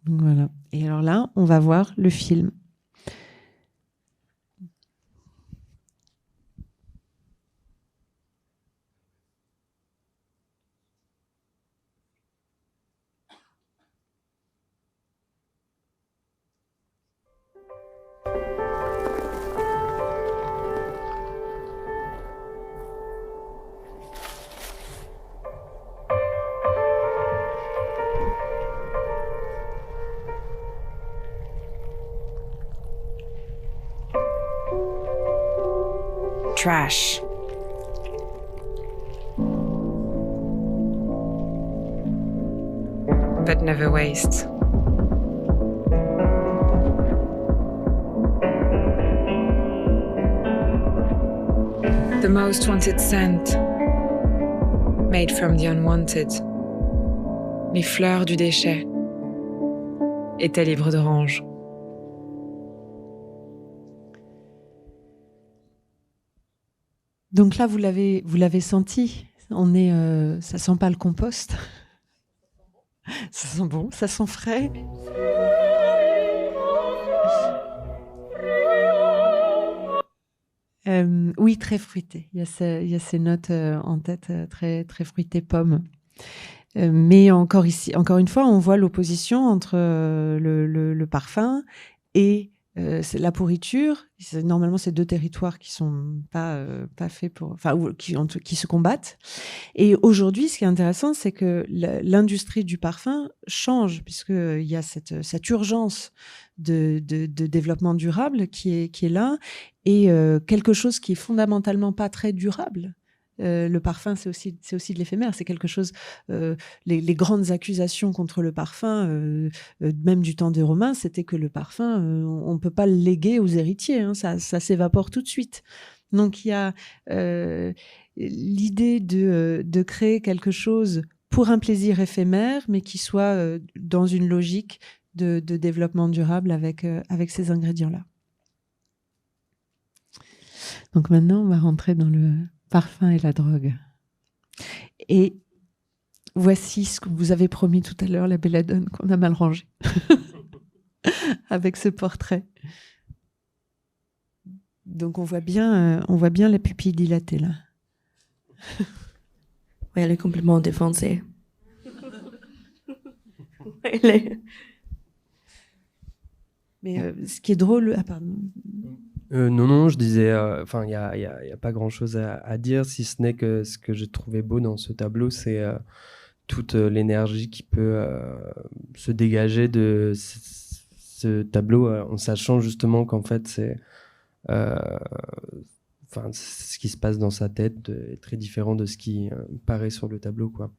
Voilà. Et alors là, on va voir le film. Trash. But never waste. The most wanted scent, made from the unwanted. Les fleurs du déchet et tes livres d'orange. Donc là, vous l'avez senti. Ça sent pas le compost. Ça sent bon, ça sent frais. Oui, très fruité. Il y a ces notes en tête, très, très fruité pomme. Mais encore une fois, on voit l'opposition entre le parfum et c'est la pourriture. Normalement, c'est deux territoires qui sont pas faits pour, enfin, qui se combattent. Et aujourd'hui, ce qui est intéressant, c'est que l'industrie du parfum change, puisqu'il y a cette urgence de développement durable qui est là, et quelque chose qui est fondamentalement pas très durable. Le parfum, c'est aussi de l'éphémère. C'est quelque chose. Les grandes accusations contre le parfum, même du temps des Romains, c'était que le parfum, on ne peut pas le léguer aux héritiers. Hein, ça s'évapore tout de suite. Donc il y a l'idée de créer quelque chose pour un plaisir éphémère, mais qui soit dans une logique de développement durable avec ces ingrédients-là. Donc maintenant, on va rentrer dans le parfum et la drogue. Et voici ce que vous avez promis tout à l'heure, la belladone qu'on a mal rangée, avec ce portrait. Donc on voit bien la pupille dilatée là. Oui, elle est complètement défoncée. Mais ce qui est drôle... Ah, pardon. Non, je disais, il n'y a pas grand-chose à dire, si ce n'est que ce que j'ai trouvé beau dans ce tableau, c'est toute l'énergie qui peut se dégager de ce tableau, en sachant justement qu'en fait, c'est ce qui se passe dans sa tête est très différent de ce qui paraît sur le tableau, quoi.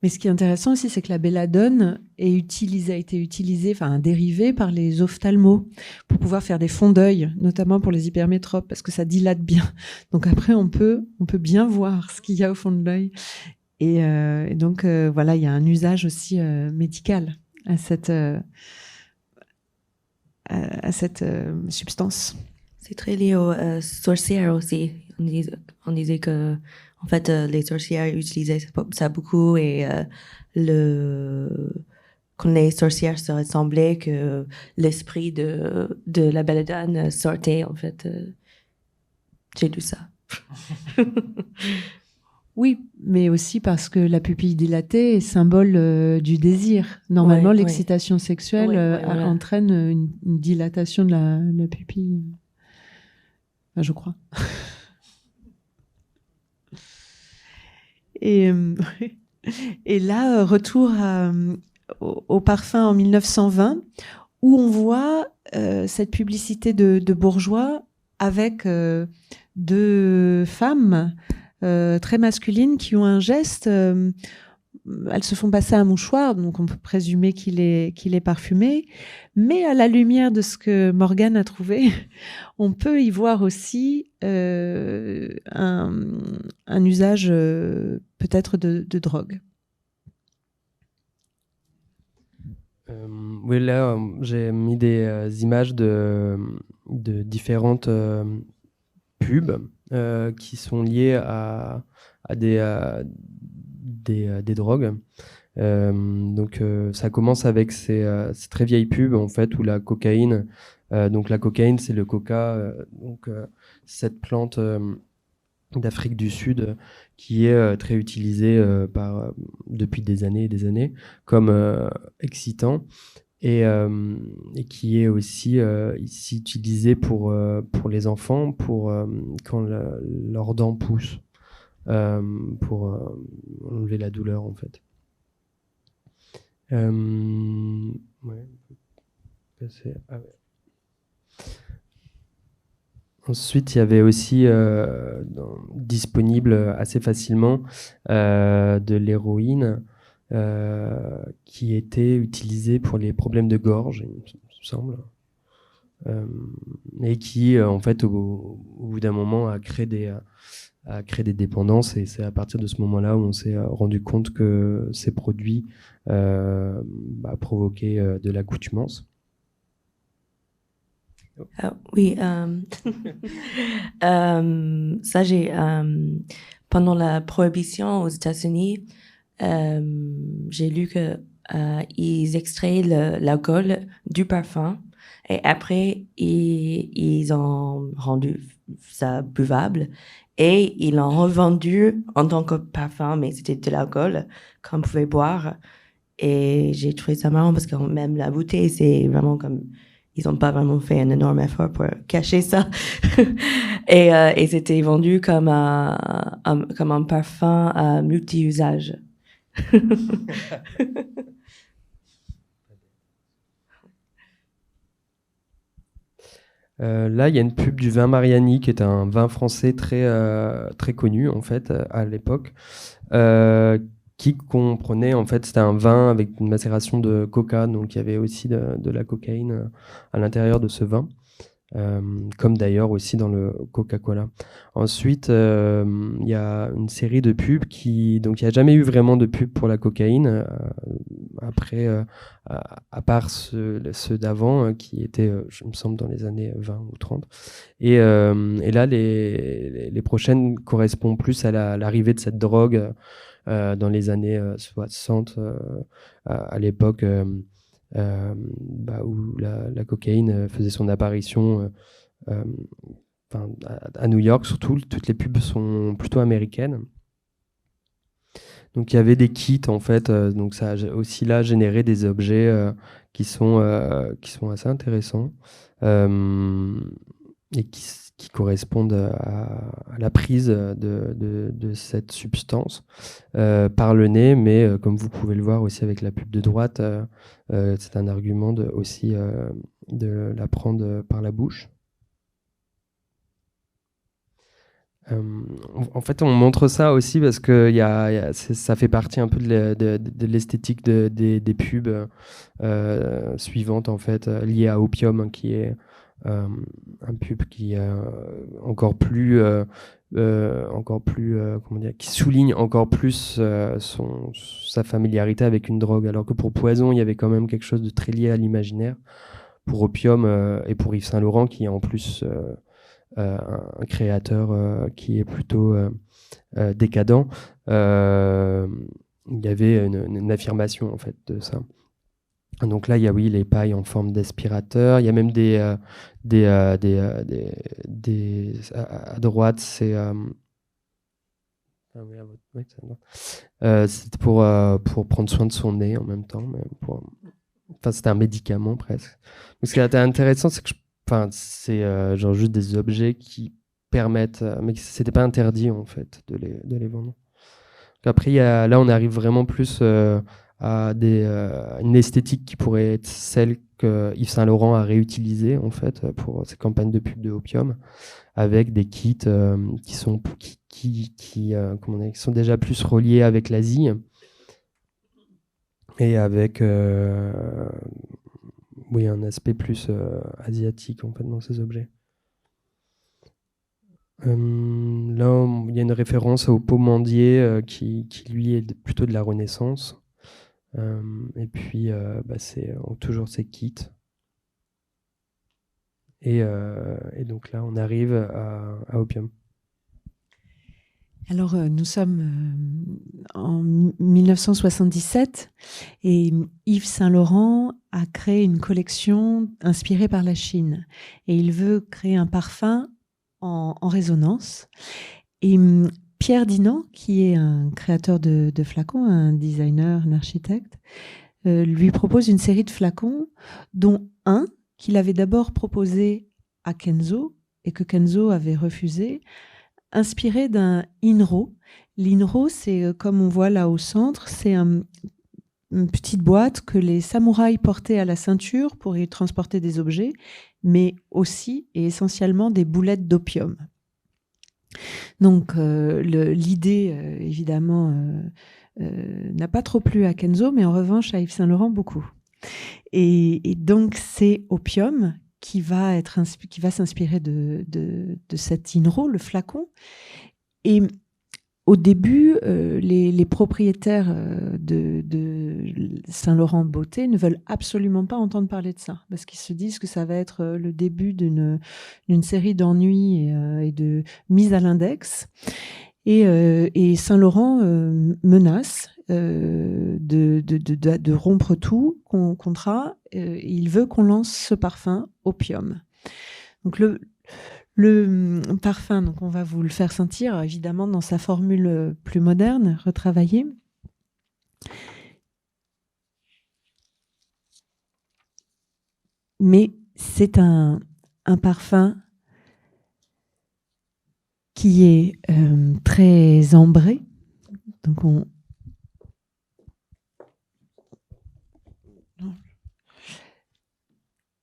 Mais ce qui est intéressant aussi, c'est que la belladone a été utilisée, un dérivé par les ophtalmos pour pouvoir faire des fonds d'œil, notamment pour les hypermétropes, parce que ça dilate bien. Donc après, on peut bien voir ce qu'il y a au fond de l'œil. Et donc, voilà, il y a un usage aussi médical à cette substance. C'est très lié aux sorcières aussi. On disait que en fait, les sorcières utilisaient ça beaucoup et quand les sorcières se ressemblaient, que l'esprit de la belladone sortait, en fait. J'ai lu ça. Oui, mais aussi parce que la pupille dilatée est symbole du désir. Normalement, l'excitation sexuelle entraîne une dilatation de la pupille. Enfin, je crois. Et là, retour au parfum en 1920, où on voit cette publicité de bourgeois avec deux femmes très masculines qui ont un geste elles se font passer un mouchoir, donc on peut présumer qu'il est parfumé. Mais à la lumière de ce que Morgane a trouvé, on peut y voir aussi un usage peut-être de drogue. Oui, là, j'ai mis des images de différentes pubs qui sont liées à des drogues. Donc, ça commence avec ces très vieilles pubs, en fait, où la cocaïne... donc, la cocaïne, c'est le coca, cette plante d'Afrique du Sud qui est très utilisée depuis des années et des années comme excitant et qui est aussi ici utilisée pour les enfants quand leurs dents poussent pour enlever la douleur en fait. Ouais. Ensuite, il y avait aussi disponible assez facilement de l'héroïne qui était utilisée pour les problèmes de gorge, il me semble, et qui, en fait, au bout d'un moment, a créé des dépendances. Et c'est à partir de ce moment-là où on s'est rendu compte que ces produits provoquaient de l'accoutumance. Oui, ça j'ai pendant la prohibition aux États-Unis, j'ai lu que ils extraient l'alcool du parfum et après ils ont rendu ça buvable et ils l'ont revendu en tant que parfum, mais c'était de l'alcool qu'on pouvait boire. Et j'ai trouvé ça marrant parce que même la bouteille, c'est vraiment comme ils n'ont pas vraiment fait un énorme effort pour cacher ça. Et c'était vendu comme un parfum à multi-usage. Là, il y a une pub du vin Mariani, qui est un vin français très, très connu, en fait, à l'époque, qui comprenait, en fait, c'était un vin avec une macération de coca, donc il y avait aussi de la cocaïne à l'intérieur de ce vin, comme d'ailleurs aussi dans le Coca-Cola. Ensuite, il y a une série de pubs donc il n'y a jamais eu vraiment de pub pour la cocaïne, après, à part ceux d'avant, qui étaient, je me semble, dans les années 20 ou 30. Et là, les prochaines correspondent plus à l'arrivée de cette drogue dans les années 60, à l'époque où la cocaïne faisait son apparition à New York, surtout. Toutes les pubs sont plutôt américaines. Donc il y avait des kits en fait, donc ça a aussi là généré des objets qui sont assez intéressants et qui correspondent à la prise de cette substance par le nez, mais comme vous pouvez le voir aussi avec la pub de droite, c'est un argument aussi de la prendre par la bouche. En fait, on montre ça aussi parce que ça fait partie un peu de l'esthétique des pubs suivantes, en fait, liées à Opium, qui est un pub qui est encore plus comment dire, qui souligne encore plus sa familiarité avec une drogue, alors que pour Poison, il y avait quand même quelque chose de très lié à l'imaginaire. Pour Opium et pour Yves Saint Laurent, qui est en plus un créateur qui est plutôt décadent, il y avait une affirmation en fait de ça. Donc là, il y a les pailles en forme d'aspirateur. Il y a même à droite, c'est c'est pour prendre soin de son nez en même temps, mais c'était un médicament presque. Donc ce qui était intéressant, c'est que c'est genre juste des objets qui permettent, mais c'était pas interdit en fait de les vendre. Donc après, là, on arrive vraiment plus à une esthétique qui pourrait être celle que Yves Saint Laurent a réutilisée en fait pour ses campagnes de pub de Opium, avec des kits qui sont déjà plus reliés avec l'Asie et avec oui, un aspect plus asiatique en fait, dans ces objets. Là, il y a une référence au pomandier qui lui est plutôt de la Renaissance. Et puis, c'est toujours ces kits. Et donc là, on arrive à Opium. Alors, nous sommes en 1977 et Yves Saint Laurent a créé une collection inspirée par la Chine. Et il veut créer un parfum en résonance. Et Pierre Dinant, qui est un créateur de flacons, un designer, un architecte, lui propose une série de flacons, dont un qu'il avait d'abord proposé à Kenzo et que Kenzo avait refusé, inspiré d'un Inro. L'Inro, c'est comme on voit là au centre, c'est une petite boîte que les samouraïs portaient à la ceinture pour y transporter des objets, mais aussi et essentiellement des boulettes d'opium. Donc l'idée, évidemment, n'a pas trop plu à Kenzo, mais en revanche à Yves Saint Laurent beaucoup. Et donc c'est Opium qui va s'inspirer de cet Inro, le flacon. Et au début, les propriétaires de Saint Laurent Beauté ne veulent absolument pas entendre parler de ça, parce qu'ils se disent que ça va être le début d'une série d'ennuis et de mise à l'index. Et Saint Laurent menace de rompre tout contrat. Il veut qu'on lance ce parfum Opium. Donc le parfum, donc on va vous le faire sentir, évidemment, dans sa formule plus moderne, retravaillée. Mais c'est un parfum qui est très ambré.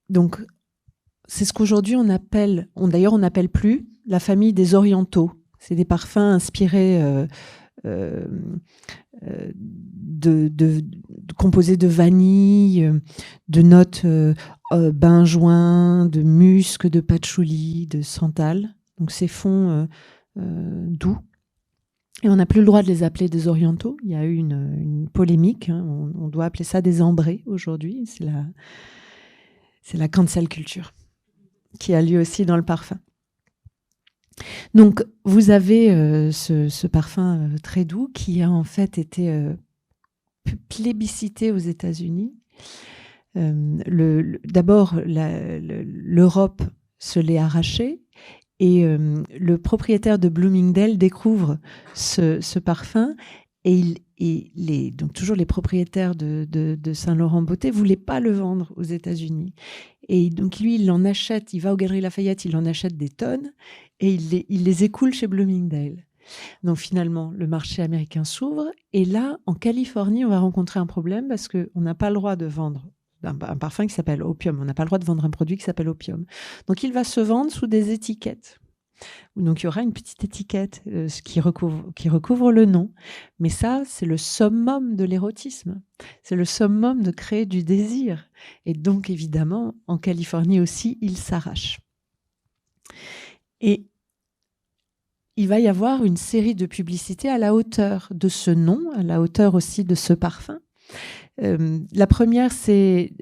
Donc, c'est ce qu'aujourd'hui on appelle, d'ailleurs on n'appelle plus la famille des orientaux. C'est des parfums inspirés composés de vanille, de notes benjoin, de musc, de patchouli, de santal. Donc ces fonds doux. Et on n'a plus le droit de les appeler des orientaux. Il y a eu une polémique. Hein. On doit appeler ça des ambrés aujourd'hui. C'est la cancel culture qui a lieu aussi dans le parfum. Donc, vous avez ce parfum très doux qui a en fait été plébiscité aux États-Unis. D'abord, l'Europe se l'est arraché et le propriétaire de Bloomingdale découvre ce parfum et donc toujours les propriétaires de Saint Laurent Beauté ne voulaient pas le vendre aux États-Unis. Et donc lui, il en achète, il va aux Galeries Lafayette, il en achète des tonnes et il les écoule chez Bloomingdale. Donc finalement, le marché américain s'ouvre et là, en Californie, on va rencontrer un problème parce qu'on n'a pas le droit de vendre un parfum qui s'appelle Opium. On n'a pas le droit de vendre un produit qui s'appelle Opium. Donc il va se vendre sous des étiquettes. Donc il y aura une petite étiquette qui recouvre le nom. Mais ça, c'est le summum de l'érotisme. C'est le summum de créer du désir. Et donc évidemment, en Californie aussi, il s'arrache. Et il va y avoir une série de publicités à la hauteur de ce nom, à la hauteur aussi de ce parfum. La première, c'est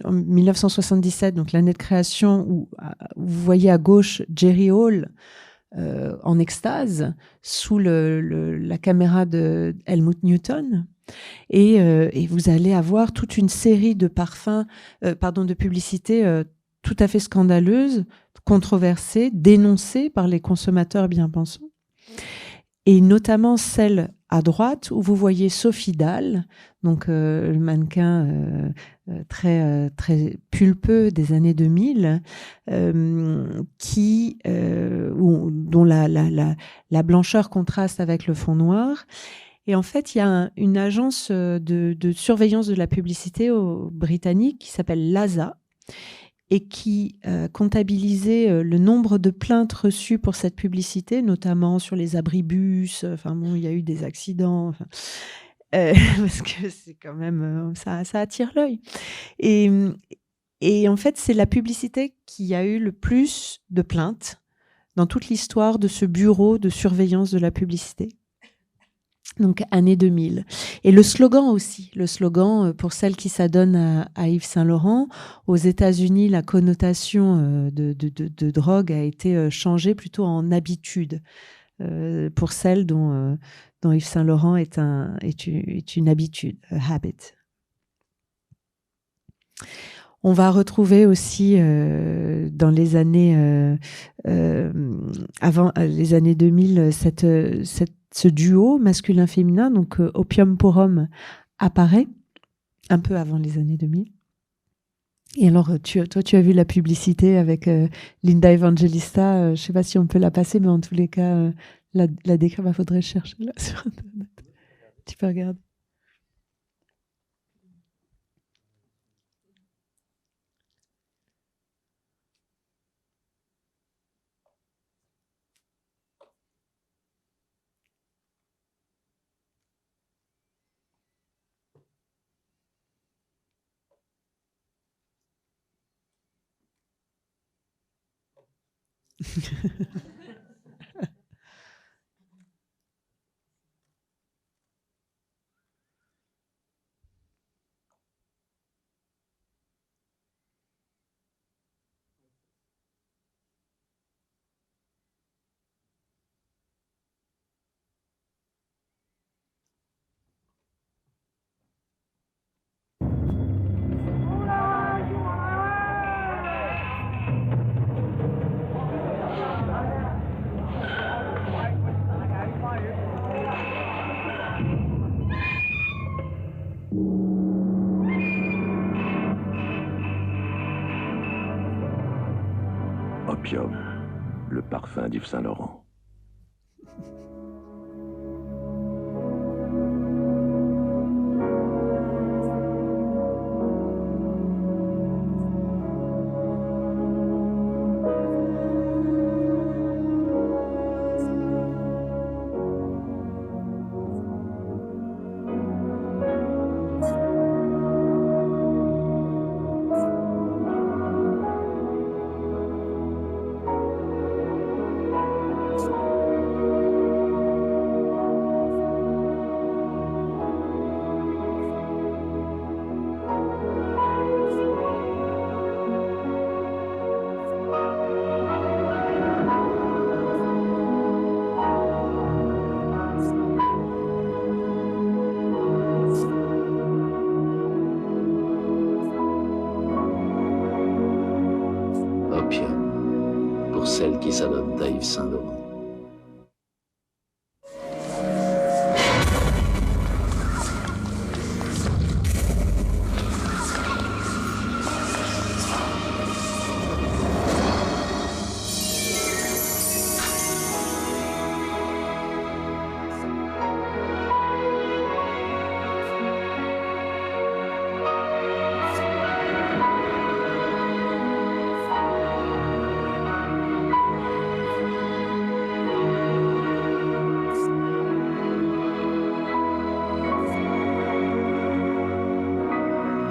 en 1977, donc l'année de création, où vous voyez à gauche Jerry Hall en extase sous la caméra de Helmut Newton. Et vous allez avoir toute une série de de publicités tout à fait scandaleuses, controversées, dénoncées par les consommateurs bien pensants. Et notamment celle à droite où vous voyez Sophie Dahl, donc le mannequin très pulpeux des années 2000, dont la blancheur contraste avec le fond noir. Et en fait, il y a une agence de surveillance de la publicité britannique qui s'appelle LASA et qui comptabilisait le nombre de plaintes reçues pour cette publicité, notamment sur les abribus. Enfin bon, il y a eu des accidents. parce que c'est quand même ça attire l'œil. Et en fait, c'est la publicité qui a eu le plus de plaintes dans toute l'histoire de ce bureau de surveillance de la publicité. Donc, année 2000. Et le slogan aussi, pour celles qui s'adonnent à Yves Saint Laurent, aux États-Unis, la connotation de drogue a été changée plutôt en habitude, pour celles dont Yves Saint Laurent est une habitude, a habit. On va retrouver aussi dans les années avant les années 2000 ce duo masculin-féminin, donc Opium pour Homme apparaît un peu avant les années 2000. Et alors, toi, tu as vu la publicité avec Linda Evangelista. Je ne sais pas si on peut la passer, mais en tous les cas, la décrire, il faudrait chercher là sur Internet. Tu peux regarder. Opium, le parfum d'Yves Saint Laurent. Opium, pour celle qui s'adonne à Yves Saint Laurent.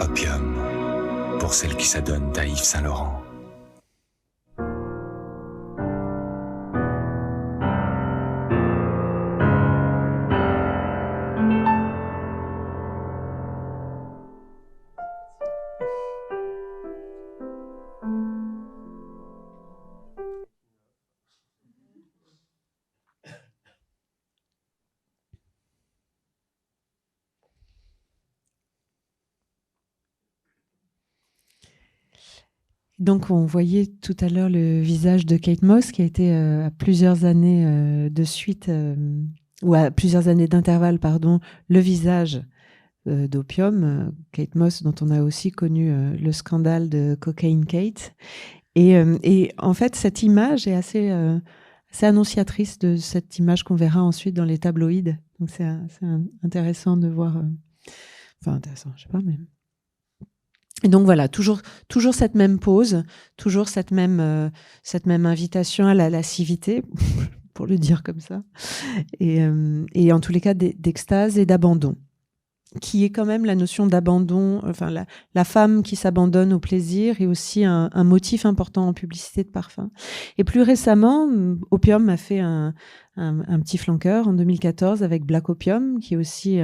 Opium, pour celle qui s'adonne à Yves Saint Laurent. Donc, on voyait tout à l'heure le visage de Kate Moss, qui a été à plusieurs années de suite, ou à plusieurs années d'intervalle, pardon, le visage d'Opium. Kate Moss, dont on a aussi connu le scandale de Cocaine Kate. Et en fait, cette image est assez annonciatrice de cette image qu'on verra ensuite dans les tabloïds. Donc, c'est intéressant de voir... Enfin, intéressant, je sais pas, mais... Et donc voilà, toujours cette même pose, toujours cette même invitation à la lascivité, pour le dire comme ça, et en tous les cas d'extase et d'abandon. qui est quand même la notion d'abandon, enfin la femme qui s'abandonne au plaisir est aussi un motif important en publicité de parfum. Et plus récemment, Opium a fait un petit flanqueur en 2014 avec Black Opium, qui est aussi...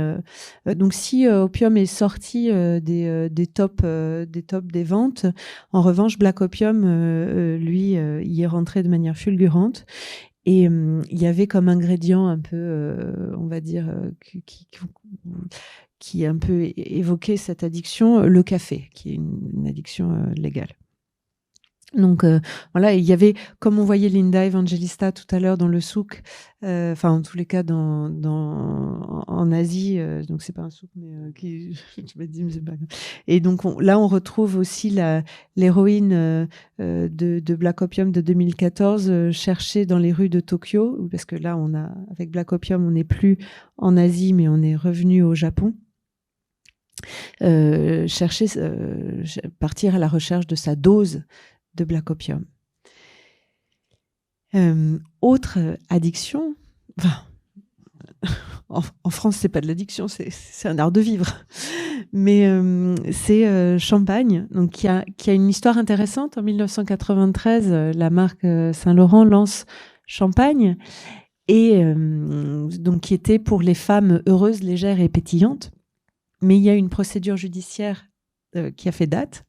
donc si Opium est sorti des tops des ventes, en revanche, Black Opium, lui, y est rentré de manière fulgurante. Et il y avait comme ingrédient un peu, on va dire, qui un peu évoquait cette addiction, le café, qui est une addiction légale. Donc voilà, il y avait, comme on voyait Linda Evangelista tout à l'heure dans le souk, enfin en tous les cas en Asie, donc c'est pas un souk, mais je me dis, mais c'est pas grave. Et donc là on retrouve aussi l'héroïne de Black Opium de 2014 cherchée dans les rues de Tokyo, parce que là avec Black Opium on n'est plus en Asie mais on est revenu au Japon. Partir à la recherche de sa dose de Black Opium. Autre addiction, enfin, en France c'est pas de l'addiction, c'est un art de vivre, mais c'est Champagne, donc qui a une histoire intéressante. En 1993, la marque Saint-Laurent lance Champagne, et donc qui était pour les femmes heureuses, légères et pétillantes. Mais il y a une procédure judiciaire qui a fait date.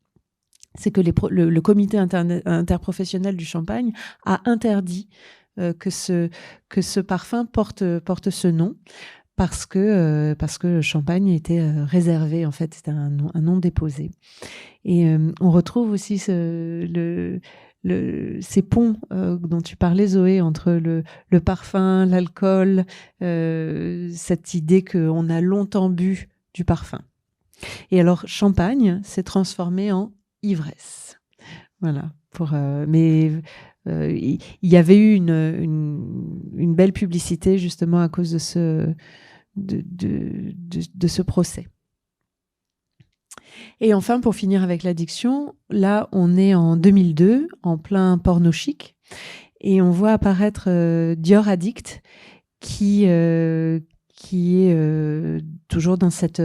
C'est que le comité interprofessionnel du champagne a interdit que ce parfum porte ce nom parce que le champagne était réservé, en fait, c'était un nom déposé. Et on retrouve aussi ces ponts dont tu parlais, Zoé, entre le parfum, l'alcool, cette idée qu'on a longtemps bu du parfum. Et alors, Champagne s'est transformé en ivresse. Voilà. Mais il y avait eu une belle publicité justement à cause de ce procès. Et enfin, pour finir avec l'addiction, là, on est en 2002, en plein porno chic, et on voit apparaître Dior Addict, qui est toujours dans cette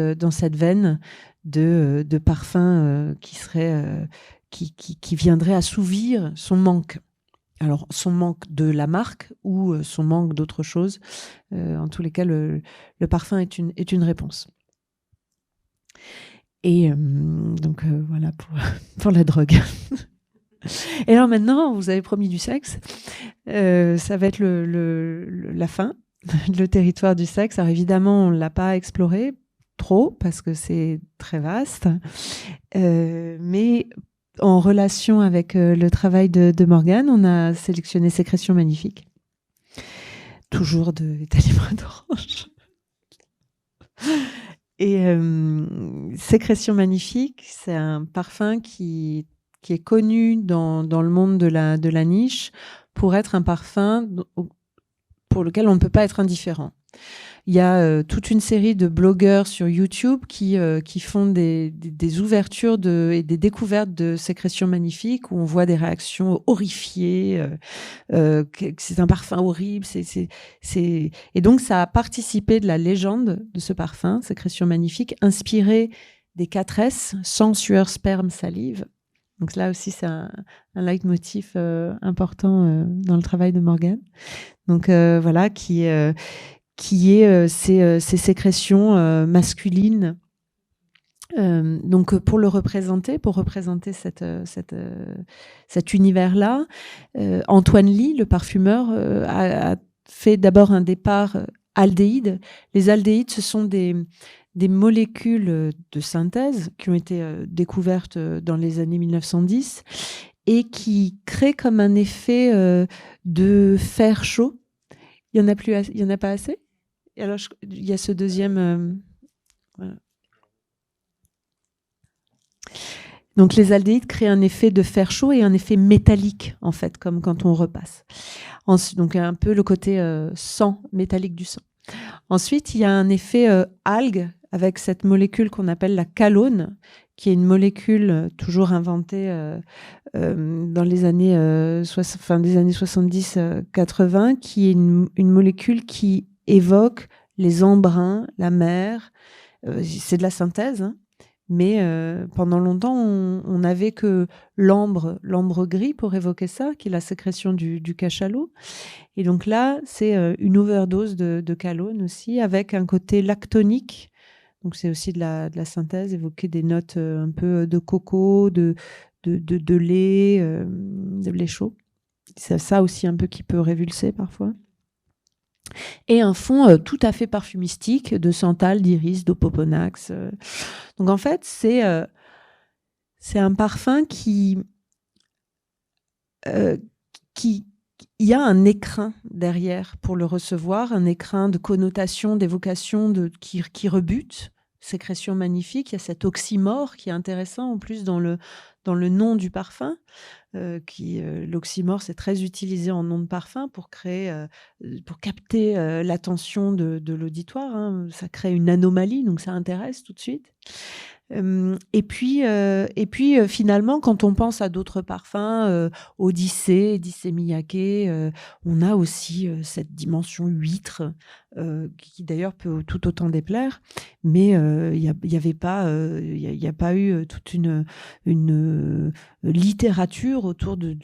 veine de parfum qui viendrait assouvir son manque. Alors, son manque de la marque ou son manque d'autre chose. En tous les cas, le parfum est une réponse. Et donc, voilà pour la drogue. Et alors maintenant, vous avez promis du sexe. Ça va être la fin, le territoire du sexe. Alors évidemment, on ne l'a pas exploré trop parce que c'est très vaste. Mais en relation avec le travail de Morgane, on a sélectionné Sécrétion magnifique. Toujours de État-Libre d'Orange. Et Sécrétion magnifique, c'est un parfum qui est connu dans le monde de la niche pour être un parfum pour lequel on ne peut pas être indifférent. Il y a toute une série de blogueurs sur YouTube qui font des ouvertures et des découvertes de Sécrétion magnifique où on voit des réactions horrifiées, que c'est un parfum horrible. Et donc, ça a participé de la légende de ce parfum, Sécrétion magnifique, inspiré des 4S, sang, sueur, sperme, salive. Donc là aussi, c'est un leitmotiv important dans le travail de Morgane. Donc voilà, qui est ces sécrétions masculines. Donc pour représenter cet univers-là, Antoine Ly, le parfumeur, a fait d'abord un départ aldéhyde. Les aldéhydes, ce sont des molécules de synthèse qui ont été découvertes dans les années 1910 et qui créent comme un effet de fer chaud. Il y en a pas assez. Et alors, il y a ce deuxième... voilà. Donc, les aldéhydes créent un effet de fer chaud et un effet métallique, en fait, comme quand on repasse. Ensuite, donc, un peu le côté sang, métallique du sang. Ensuite, il y a un effet algue avec cette molécule qu'on appelle la calone, qui est une molécule toujours inventée dans les années, fin des années 70-80, qui est une molécule qui évoque les embruns, la mer, c'est de la synthèse, hein, mais pendant longtemps, on n'avait que l'ambre gris pour évoquer ça, qui est la sécrétion du cachalot. Et donc là, c'est une overdose de calone aussi, avec un côté lactonique. Donc c'est aussi de la synthèse, évoquer des notes un peu de coco, de lait chaud. C'est ça aussi un peu qui peut révulser parfois. Et un fond tout à fait parfumistique de santal, d'iris, d'opoponax. Donc en fait, c'est un parfum qui il y a un écrin derrière pour le recevoir, un écrin de connotation, d'évocation qui rebute. Sécrétion magnifique, il y a cet oxymore qui est intéressant en plus dans le nom du parfum. L'oxymore, c'est très utilisé en nom de parfum pour capter l'attention de l'auditoire, hein. Ça crée une anomalie, donc ça intéresse tout de suite. Et puis finalement, quand on pense à d'autres parfums, Odyssée Miyake, on a aussi cette dimension huître qui d'ailleurs peut tout autant déplaire, mais il n'y a pas eu toute une littérature autour de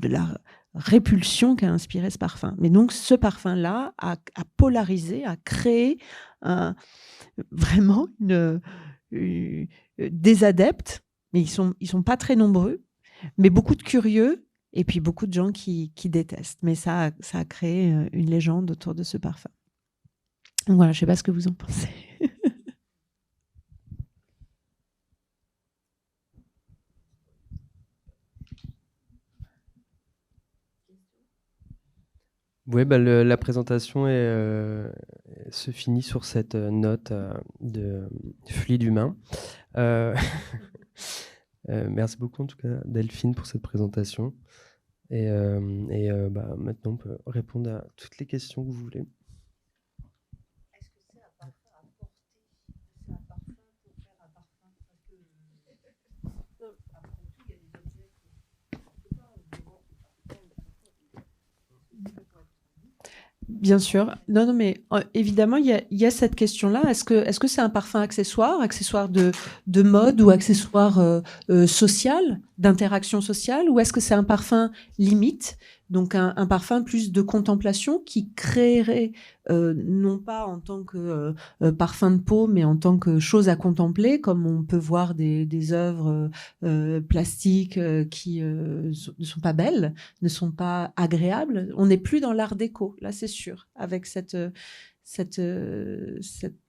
la répulsion qu'a inspiré ce parfum. Mais donc ce parfum-là a polarisé, a créé vraiment des adeptes, mais ils sont pas très nombreux, mais beaucoup de curieux et puis beaucoup de gens qui détestent. Mais ça a créé une légende autour de ce parfum. Donc voilà, je sais pas ce que vous en pensez. Oui, la présentation se finit sur cette note de fluide humain. Merci beaucoup en tout cas Delphine pour cette présentation. Et maintenant on peut répondre à toutes les questions que vous voulez. Est-ce que c'est un parfum à porter? C'est un parfum pour faire un parfum? Parce que après tout, il y a des objets Bien sûr. Non, mais évidemment, il y a cette question-là. Est-ce que c'est un parfum accessoire de mode ou accessoire social, d'interaction sociale, ou est-ce que c'est un parfum limite, donc un parfum plus de contemplation qui créerait, non pas en tant que parfum de peau, mais en tant que chose à contempler, comme on peut voir des œuvres plastiques qui ne sont pas belles, ne sont pas agréables. On n'est plus dans l'art déco, là c'est sûr, avec cette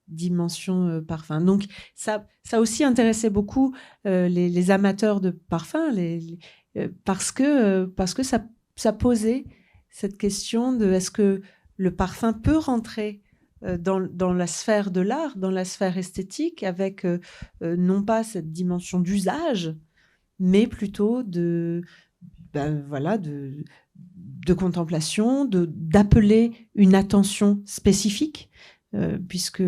dimension parfum. Donc ça aussi intéressait beaucoup les amateurs de parfum, parce que ça posait cette question de est-ce que le parfum peut rentrer dans la sphère de l'art, dans la sphère esthétique, avec non pas cette dimension d'usage, mais plutôt de contemplation, d'appeler une attention spécifique, puisque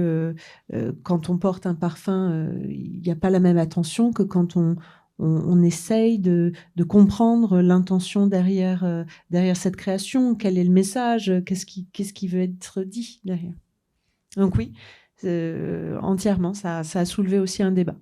quand on porte un parfum, il n'y a pas la même attention que quand on essaye de comprendre l'intention derrière cette création. Quel est le message? Qu'est-ce qui veut être dit derrière? Donc oui, entièrement, ça a soulevé aussi un débat.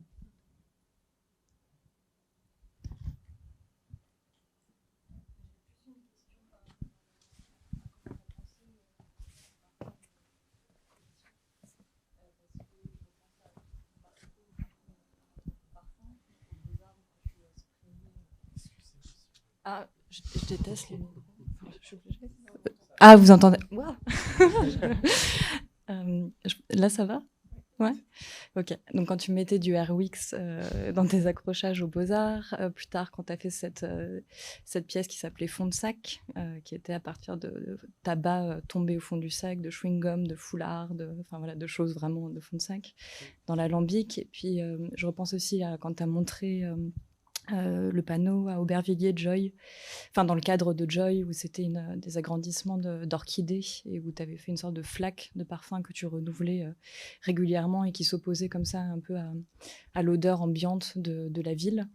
Ah, je déteste les micros. Ah, vous entendez? Wow. Là, ça va? Ouais. Ok. Donc, quand tu mettais du Airwix dans tes accrochages aux Beaux-Arts, plus tard, quand tu as fait cette pièce qui s'appelait Fond de sac, qui était à partir de tabac tombé au fond du sac, de chewing-gum, de foulard, de choses vraiment de fond de sac, dans l'alambic. Et puis, je repense aussi à quand tu as montré le panneau à Aubervilliers de Joy, dans le cadre de Joy, où c'était des agrandissements d'orchidées et où tu avais fait une sorte de flaque de parfum que tu renouvelais régulièrement et qui s'opposait comme ça un peu à l'odeur ambiante de la ville.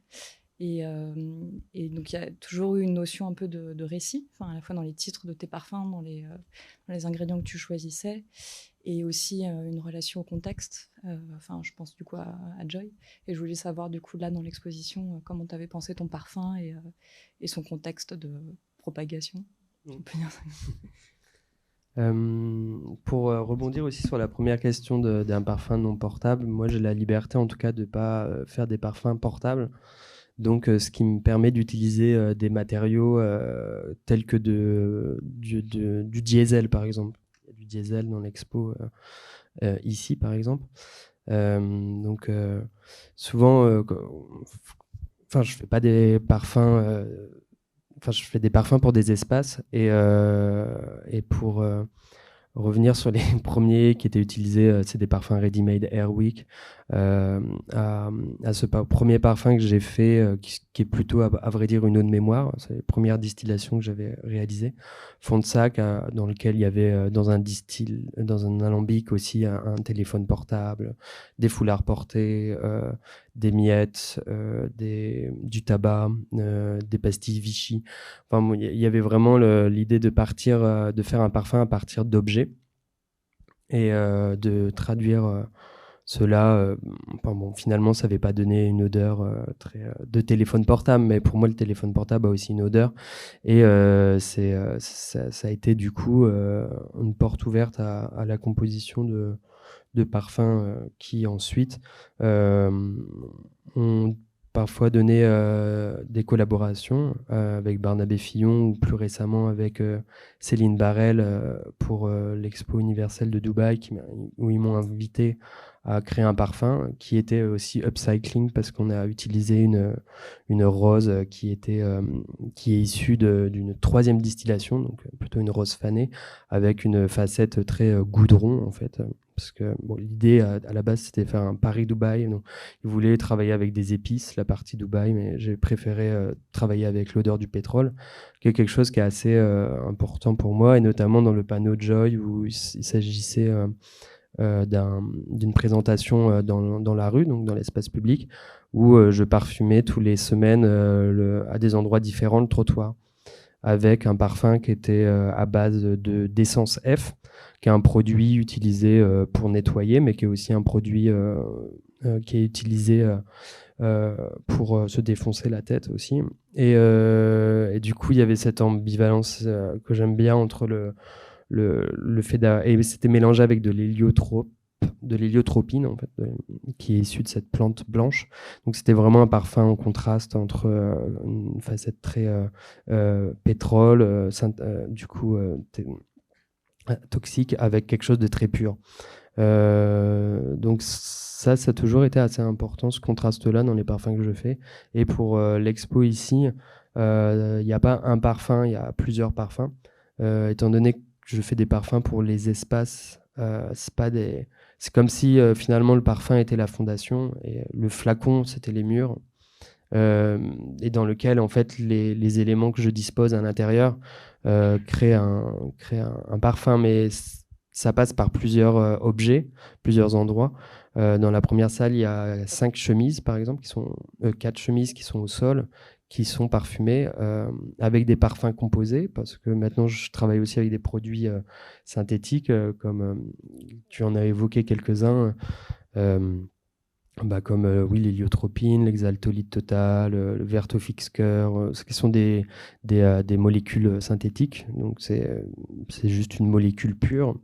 Et donc, il y a toujours eu une notion un peu de récit, à la fois dans les titres de tes parfums, dans les ingrédients que tu choisissais, et aussi une relation au contexte. Je pense du coup à Joy. Et je voulais savoir, du coup, là, dans l'exposition, comment tu avais pensé ton parfum et son contexte de propagation. On peut dire ça. Pour rebondir aussi sur la première question d'un parfum non portable, moi j'ai la liberté en tout cas de ne pas faire des parfums portables. Donc ce qui me permet d'utiliser des matériaux tels que du diesel par exemple. Il y a du diesel dans l'expo ici par exemple. Donc souvent, je fais pas des parfums. Je fais des parfums pour des espaces et pour revenir sur les premiers qui étaient utilisés, c'est des parfums Ready-Made Airwick. À ce premier parfum que j'ai fait, qui est plutôt, à vrai dire, une eau de mémoire. C'est les premières distillations que j'avais réalisées. Fond de sac, dans lequel il y avait, dans un alambic aussi, un téléphone portable, des foulards portés, des miettes, du tabac, des pastilles Vichy. Il y avait vraiment l'idée de faire un parfum à partir d'objets et de traduire cela. Finalement, ça n'avait pas donné une odeur de téléphone portable, mais pour moi, le téléphone portable a aussi une odeur. Et ça a été du coup une porte ouverte à la composition de parfums qui ensuite ont parfois donné des collaborations avec Barnabé Fillon ou plus récemment avec Céline Barrel pour l'Expo universelle de Dubaï où ils m'ont invité à créer un parfum qui était aussi upcycling parce qu'on a utilisé une rose qui est issue d'une troisième distillation, donc plutôt une rose fanée avec une facette très goudron en fait. Parce que l'idée à la base c'était de faire un Paris-Dubaï. Donc, ils voulaient travailler avec des épices, la partie Dubaï, mais j'ai préféré travailler avec l'odeur du pétrole, qui est quelque chose qui est assez important pour moi, et notamment dans le panneau Joy où il s'agissait d'une présentation dans la rue, donc dans l'espace public, où je parfumais tous les semaines à des endroits différents le trottoir, avec un parfum qui était à base d'essence F, qui est un produit utilisé pour nettoyer, mais qui est aussi un produit qui est utilisé pour se défoncer la tête aussi. Et du coup, il y avait cette ambivalence que j'aime bien entre le fait et c'était mélangé avec de l'héliotropine en fait, qui est issue de cette plante blanche. Donc c'était vraiment un parfum en contraste entre une facette très pétrole, du coup toxique, avec quelque chose de très pur. Donc ça a toujours été assez important, ce contraste-là dans les parfums que je fais. Et pour l'expo ici, il n'y a pas un parfum, il y a plusieurs parfums. Étant donné que je fais des parfums pour les espaces, c'est comme si finalement le parfum était la fondation et le flacon c'était les murs, et dans lequel en fait les éléments que je dispose à l'intérieur créent un parfum, mais ça passe par plusieurs objets, plusieurs endroits. Dans la première salle, il y a 5 chemises par exemple, 4 chemises qui sont au sol, qui sont parfumés avec des parfums composés, parce que maintenant je travaille aussi avec des produits synthétiques, comme tu en as évoqué quelques-uns, comme l'héliotropine, l'exaltolite total, le Vertofixker, ce qui sont des molécules synthétiques. Donc c'est juste une molécule pure,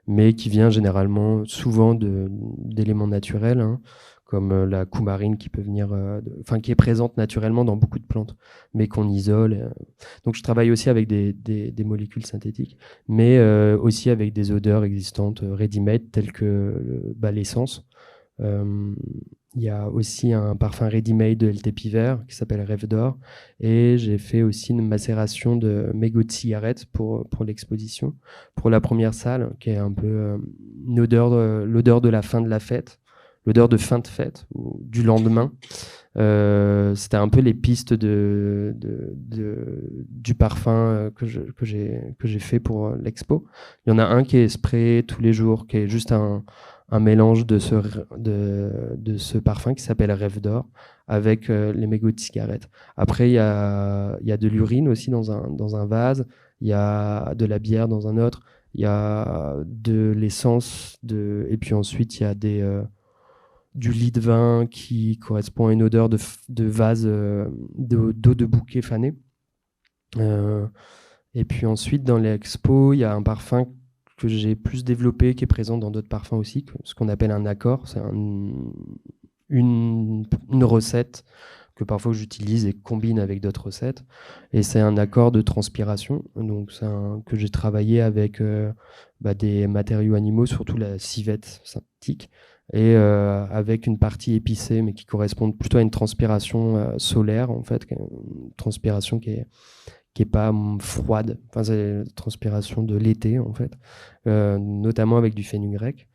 mais qui vient généralement souvent d'éléments naturels, hein, comme la coumarine qui peut venir, qui est présente naturellement dans beaucoup de plantes, mais qu'on isole. Donc je travaille aussi avec des molécules synthétiques, mais aussi avec des odeurs existantes ready-made, telles que l'essence. Il y a aussi un parfum ready-made de LT Pivert qui s'appelle Rêve d'or, et j'ai fait aussi une macération de mégots de cigarettes pour l'exposition, pour la première salle, qui est un peu l'odeur de la fin de la fête, l'odeur de fin de fête ou du lendemain. C'était un peu les pistes du parfum que j'ai fait pour l'expo. Il y en a un qui est spray tous les jours, qui est juste un un mélange de ce parfum qui s'appelle Rêve d'or avec les mégots de cigarettes. Après, il y a de l'urine aussi dans un vase, il y a de la bière dans un autre, il y a de l'essence, et puis ensuite il y a du lit de vin qui correspond à une odeur de vase, d'eau de bouquet fané. Et puis ensuite, dans l'expo, il y a un parfum que j'ai plus développé, qui est présent dans d'autres parfums aussi, ce qu'on appelle un accord. C'est une recette que parfois j'utilise et combine avec d'autres recettes. Et c'est un accord de transpiration. Donc que j'ai travaillé avec des matériaux animaux, surtout la civette synthétique, et avec une partie épicée, mais qui correspond plutôt à une transpiration solaire, en fait, une transpiration qui est pas froide. Enfin, c'est la transpiration de l'été, en fait, notamment avec du fenugrec.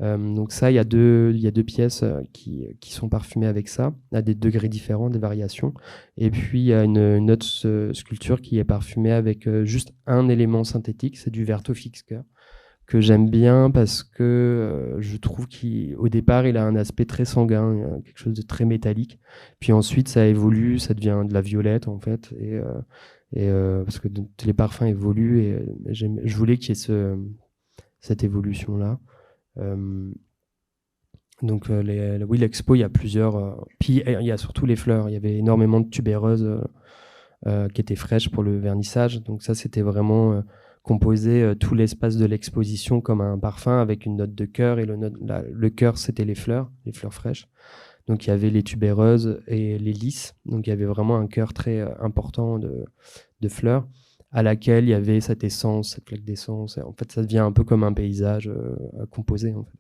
Donc ça, il y a deux pièces qui sont parfumées avec ça, à des degrés différents, des variations. Et puis, il y a une autre sculpture qui est parfumée avec juste un élément synthétique, c'est du Vertofixker, que j'aime bien parce que je trouve qu'au départ, il a un aspect très sanguin, quelque chose de très métallique. Puis ensuite, ça évolue, ça devient de la violette, en fait. Parce que les parfums évoluent, et je voulais qu'il y ait cette évolution-là. Donc oui, l'expo, il y a plusieurs... puis il y a surtout les fleurs. Il y avait énormément de tubéreuses qui étaient fraîches pour le vernissage. Donc ça, c'était vraiment composer tout l'espace de l'exposition comme un parfum avec une note de cœur. Et le cœur, c'était les fleurs fraîches. Donc il y avait les tubéreuses et les lys. Donc il y avait vraiment un cœur très important de fleurs, à laquelle il y avait cette essence, cette flaque d'essence. En fait, ça devient un peu comme un paysage à composer, en fait.